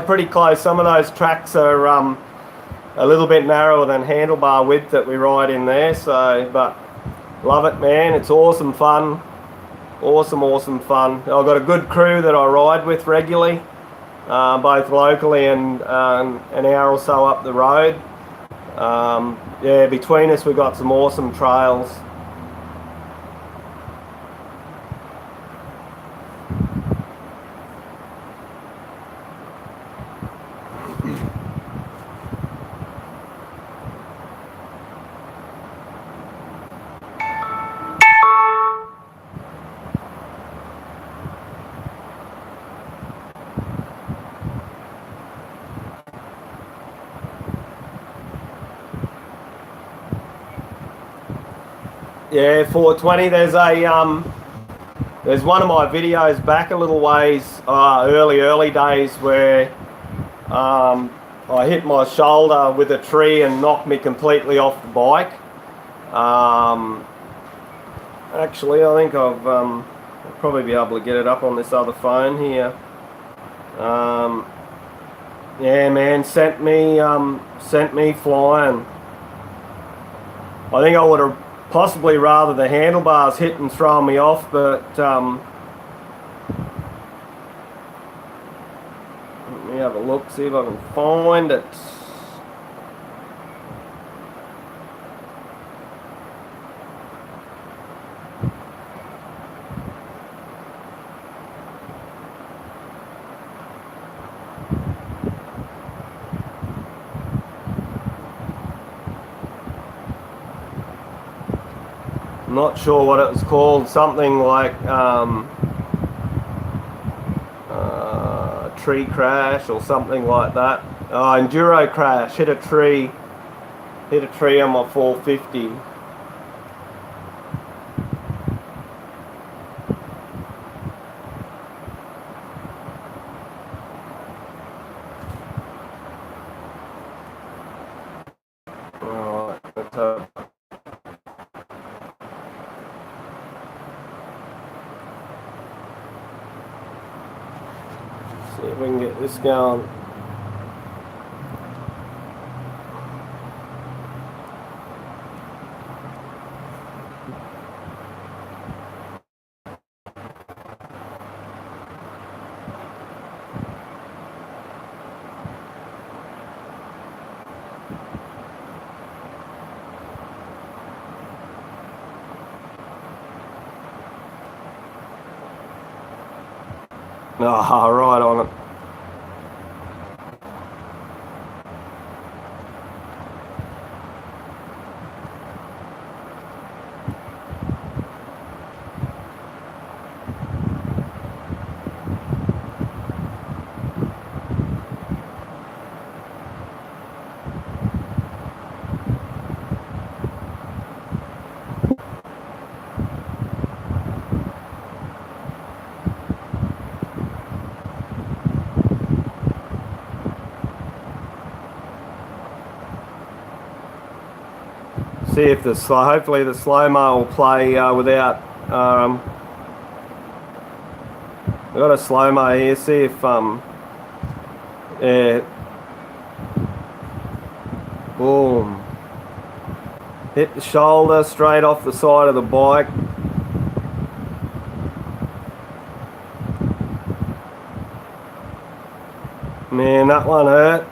pretty close. Some of those tracks are a little bit narrower than handlebar width that we ride in there. So, but love it, man. It's awesome fun. Awesome fun. I've got a good crew that I ride with regularly. Both locally and an hour or so up the road. Yeah, between us we've got some awesome trails. Yeah, 420. There's one of my videos back a little ways, early days, where I hit my shoulder with a tree and knocked me completely off the bike. Actually, I think I'll probably be able to get it up on this other phone here. Yeah, man, sent me flying. I think I would have possibly rather the handlebars hit and throw me off, but let me have a look, see if I can find it. Not sure what it was called, something like tree crash or something like that. Enduro crash, hit a tree Hit a tree on my 450. Alright, let's hope. See if we can get this going. Ah, right on it. See if the slow, hopefully the slow-mo will play without, I've got a slow-mo here, see if, yeah, boom, hit the shoulder straight off the side of the bike. Man, that one hurt.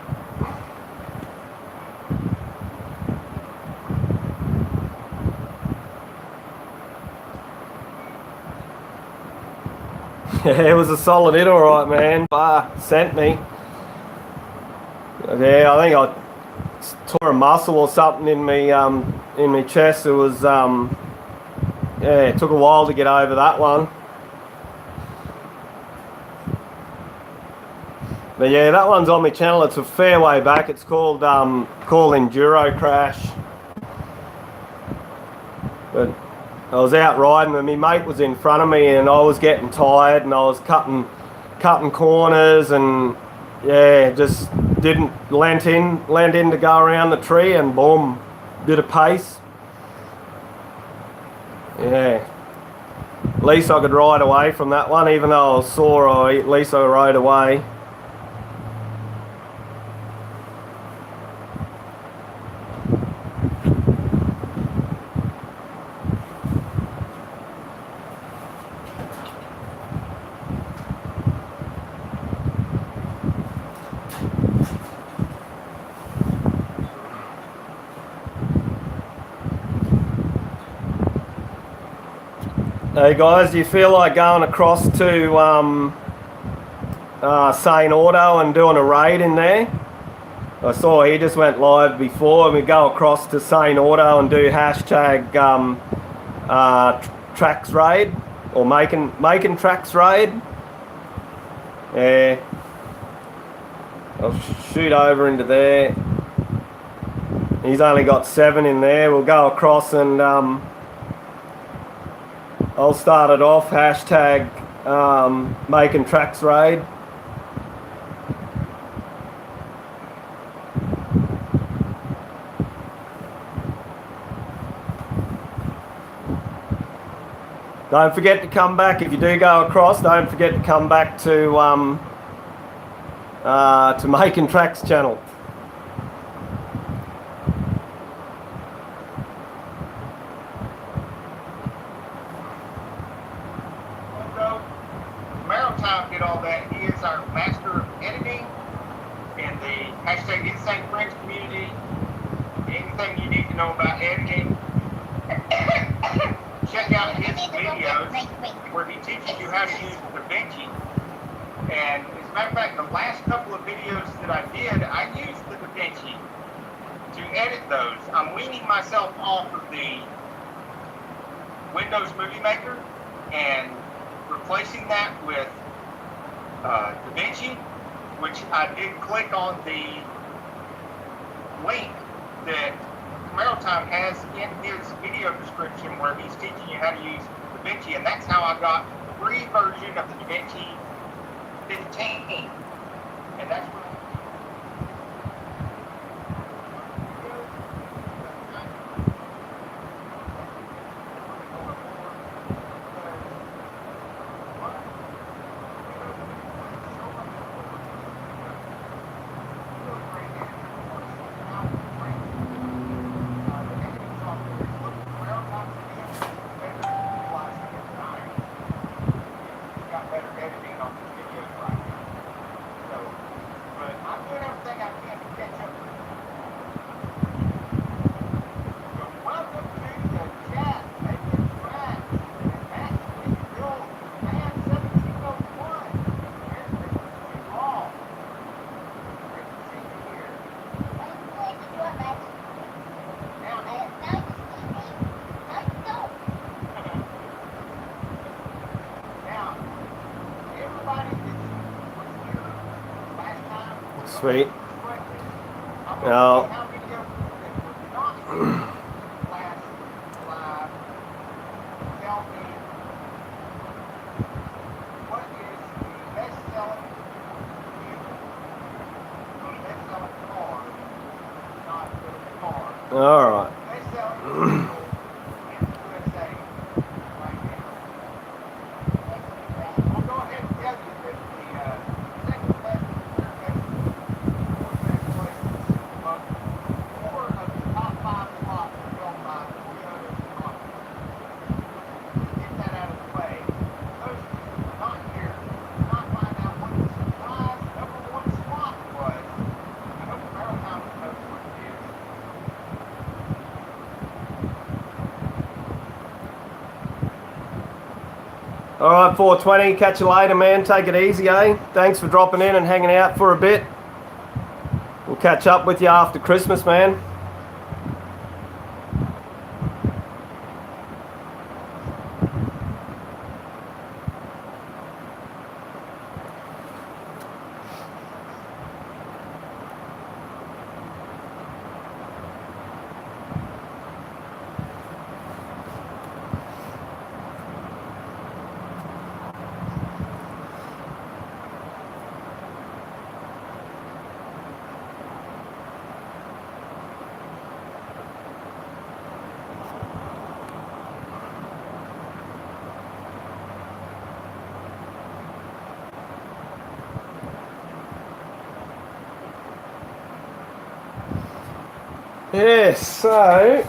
Yeah, it was a solid hit, alright, man. Sent me. Yeah, I think I tore a muscle or something in my chest. It was, yeah, it took a while to get over that one. But yeah, that one's on my channel. It's a fair way back. It's called Enduro Crash. But I was out riding and my mate was in front of me and I was getting tired and I was cutting corners and yeah, just didn't lent in to go around the tree and boom, bit of pace. Yeah. At least I could ride away from that one, even though I was sore, at least I rode away. Hey guys, do you feel like going across to Sane Auto and doing a raid in there? I saw he just went live before and we go across to Sane Auto and do hashtag tracks raid or making tracks raid. Yeah. I'll shoot over into there. He's only got 7 in there. We'll go across and I'll start it off, hashtag making tracks raid. Don't forget to come back, if you do go across, don't forget to come back to Making Tracks channel. Maritime did all that. He is our master of editing in the hashtag Insane Friends community. Anything you need to know about editing, check out his videos where he teaches you how to use DaVinci. And as a matter of fact, the last couple of videos that I did, I used the DaVinci to edit those. I'm weaning myself off of the Windows Movie Maker and replacing that with DaVinci, which I did click on the link that Maritime has in his video description where he's teaching you how to use DaVinci, and that's how I got the free version of the DaVinci 15. And that's what Sweet. Now, all right. All right, 420. Catch you later, man. Take it easy, eh? Thanks for dropping in and hanging out for a bit. We'll catch up with you after Christmas, man. Yes, so I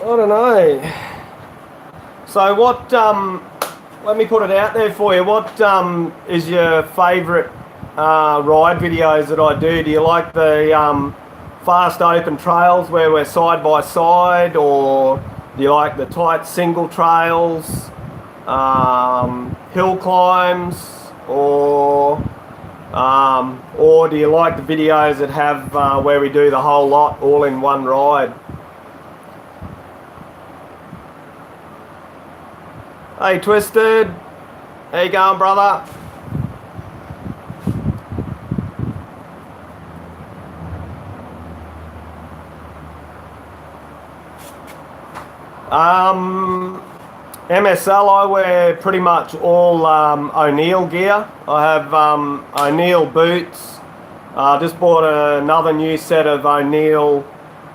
don't know. So what? Let me put it out there for you. What is your favourite ride videos that I do? Do you like the fast open trails where we're side by side, or do you like the tight single trails, hill climbs, or do you like the videos that have where we do the whole lot all in one ride? Hey Twisted, how you going, brother? MSL, I wear pretty much all O'Neill gear. I have O'Neill boots. Just bought another new set of O'Neill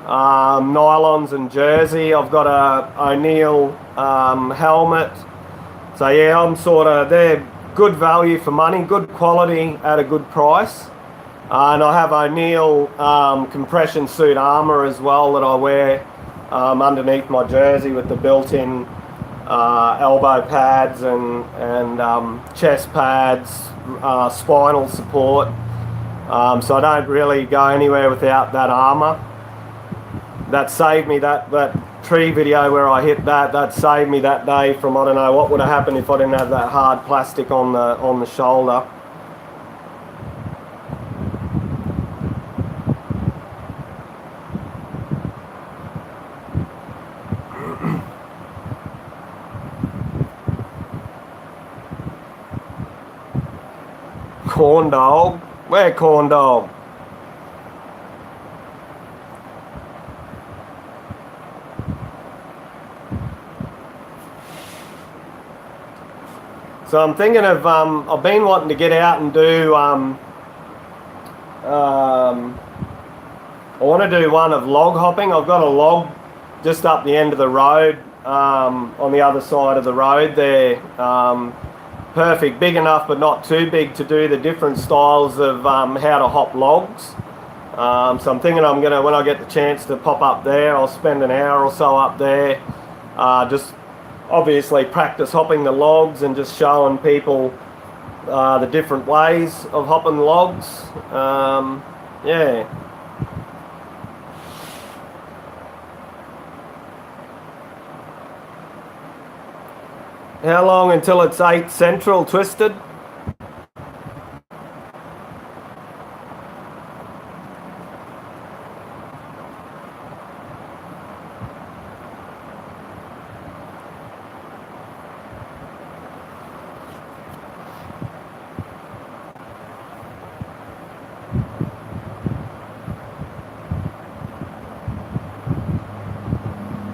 nylons and jersey. I've got a O'Neill helmet. So yeah, they're good value for money, good quality at a good price. And I have O'Neill compression suit armour as well that I wear underneath my jersey with the built-in elbow pads and chest pads, spinal support. So I don't really go anywhere without that armour. That saved me that tree video where I hit that saved me that day from, I don't know what would have happened if I didn't have that hard plastic on the shoulder. Corn dog? Where corn dog? So I'm thinking of, I've been wanting to get out and do, I want to do one of log hopping. I've got a log just up the end of the road, on the other side of the road there. Perfect, big enough but not too big to do the different styles of how to hop logs. So I'm thinking I'm gonna, when I get the chance to pop up there, I'll spend an hour or so up there, just obviously practice hopping the logs and just showing people the different ways of hopping logs. Yeah. How long until it's 8 Central, Twisted?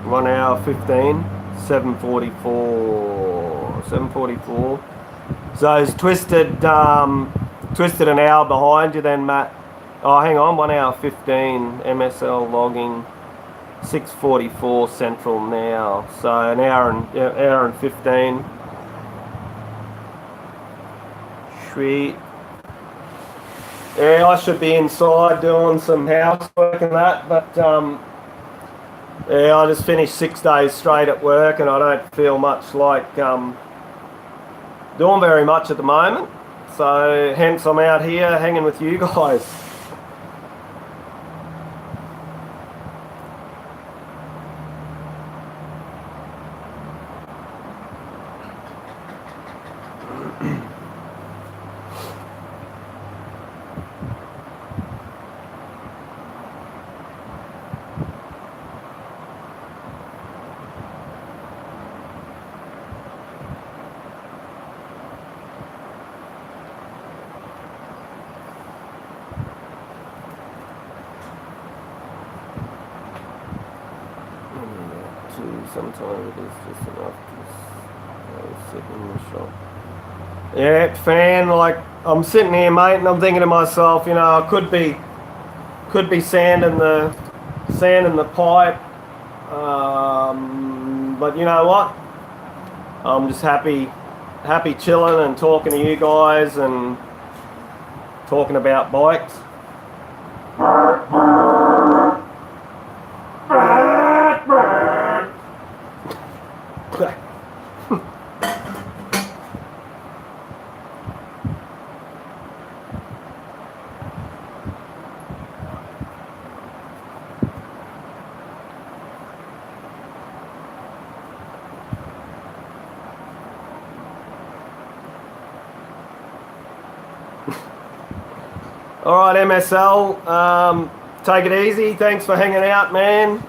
One hour 15, 7:44. So is Twisted Twisted an hour behind you then, Matt? Oh, hang on, 1 hour 15 MSL logging, 6:44 Central now. So an hour and 15. Sweet. Yeah, I should be inside doing some housework and that, but yeah, I just finished 6 days straight at work and I don't feel much like doing very much at the moment. So hence I'm out here hanging with you guys. Sometimes it is just enough to sit in the shop. Yeah, fan, like I'm sitting here, mate, and I'm thinking to myself, you know, I could be sanding the pipe, but you know what? I'm just happy chilling and talking to you guys and talking about bikes. All right, MSL, take it easy. Thanks for hanging out, man.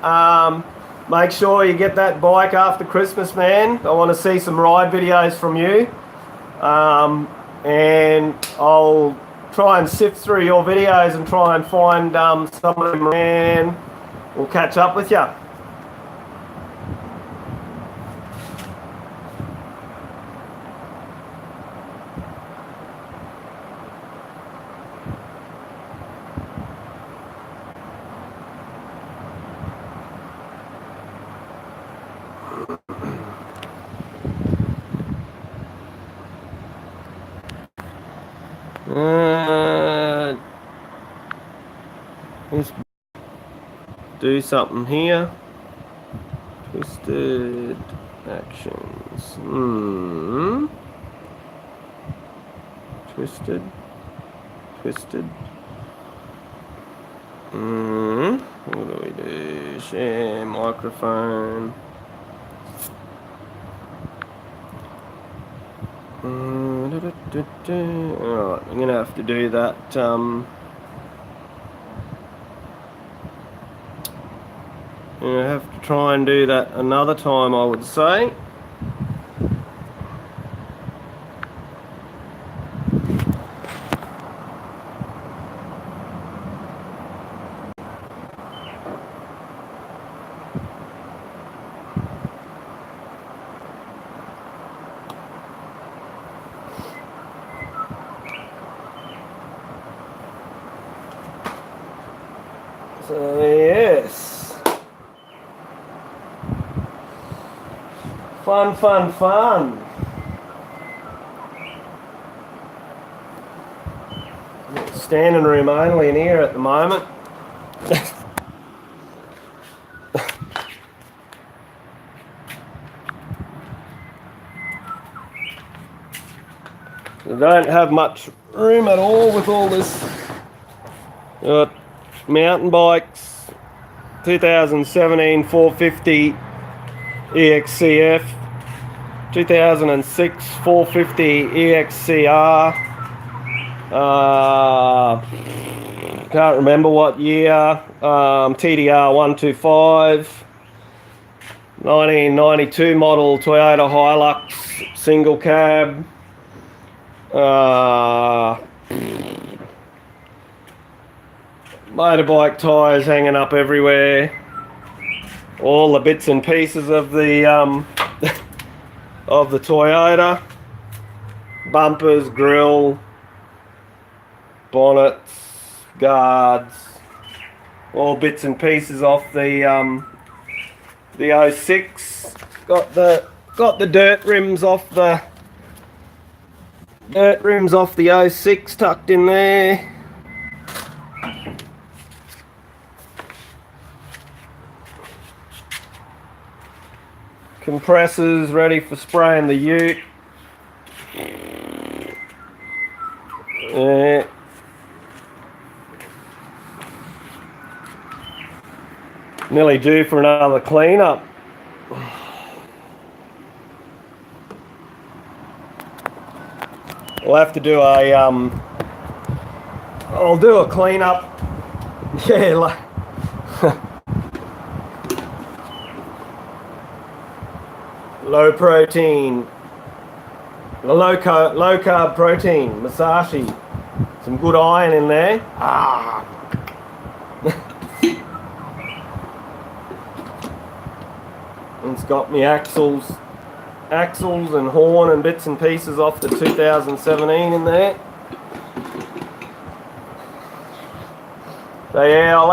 Make sure you get that bike after Christmas, man. I want to see some ride videos from you. And I'll try and sift through your videos and try and find some of them, man. We'll catch up with you. Let's do something here. Twisted actions. Twisted. What do we do? Share microphone. Alright, I'm gonna have to do that. I have to try and do that another time, I would say. Fun. Standing room only in here at the moment. I don't have much room at all with all this. Mountain bikes, 2017 450 EXCF, 2006 450 EXCR, can't remember what year, TDR 125, 1992 model Toyota Hilux single cab, motorbike tyres hanging up everywhere, all the bits and pieces of the of the Toyota, bumpers, grille, bonnets, guards, all bits and pieces off the 06. Got the dirt rims off the 06 tucked in there. Compressors ready for spraying the ute. Yeah. Nearly due for another clean-up. We'll have to do a I'll do a clean-up. Yeah, like low protein, low carb protein, Masashi, some good iron in there. And it's got me axles and horn and bits and pieces off the 2017 in there. So yeah, I'll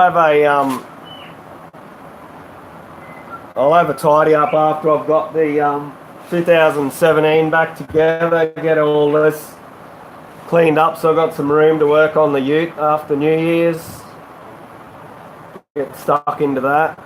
have a tidy up after I've got the 2017 back together, get all this cleaned up so I've got some room to work on the ute after New Year's. Get stuck into that.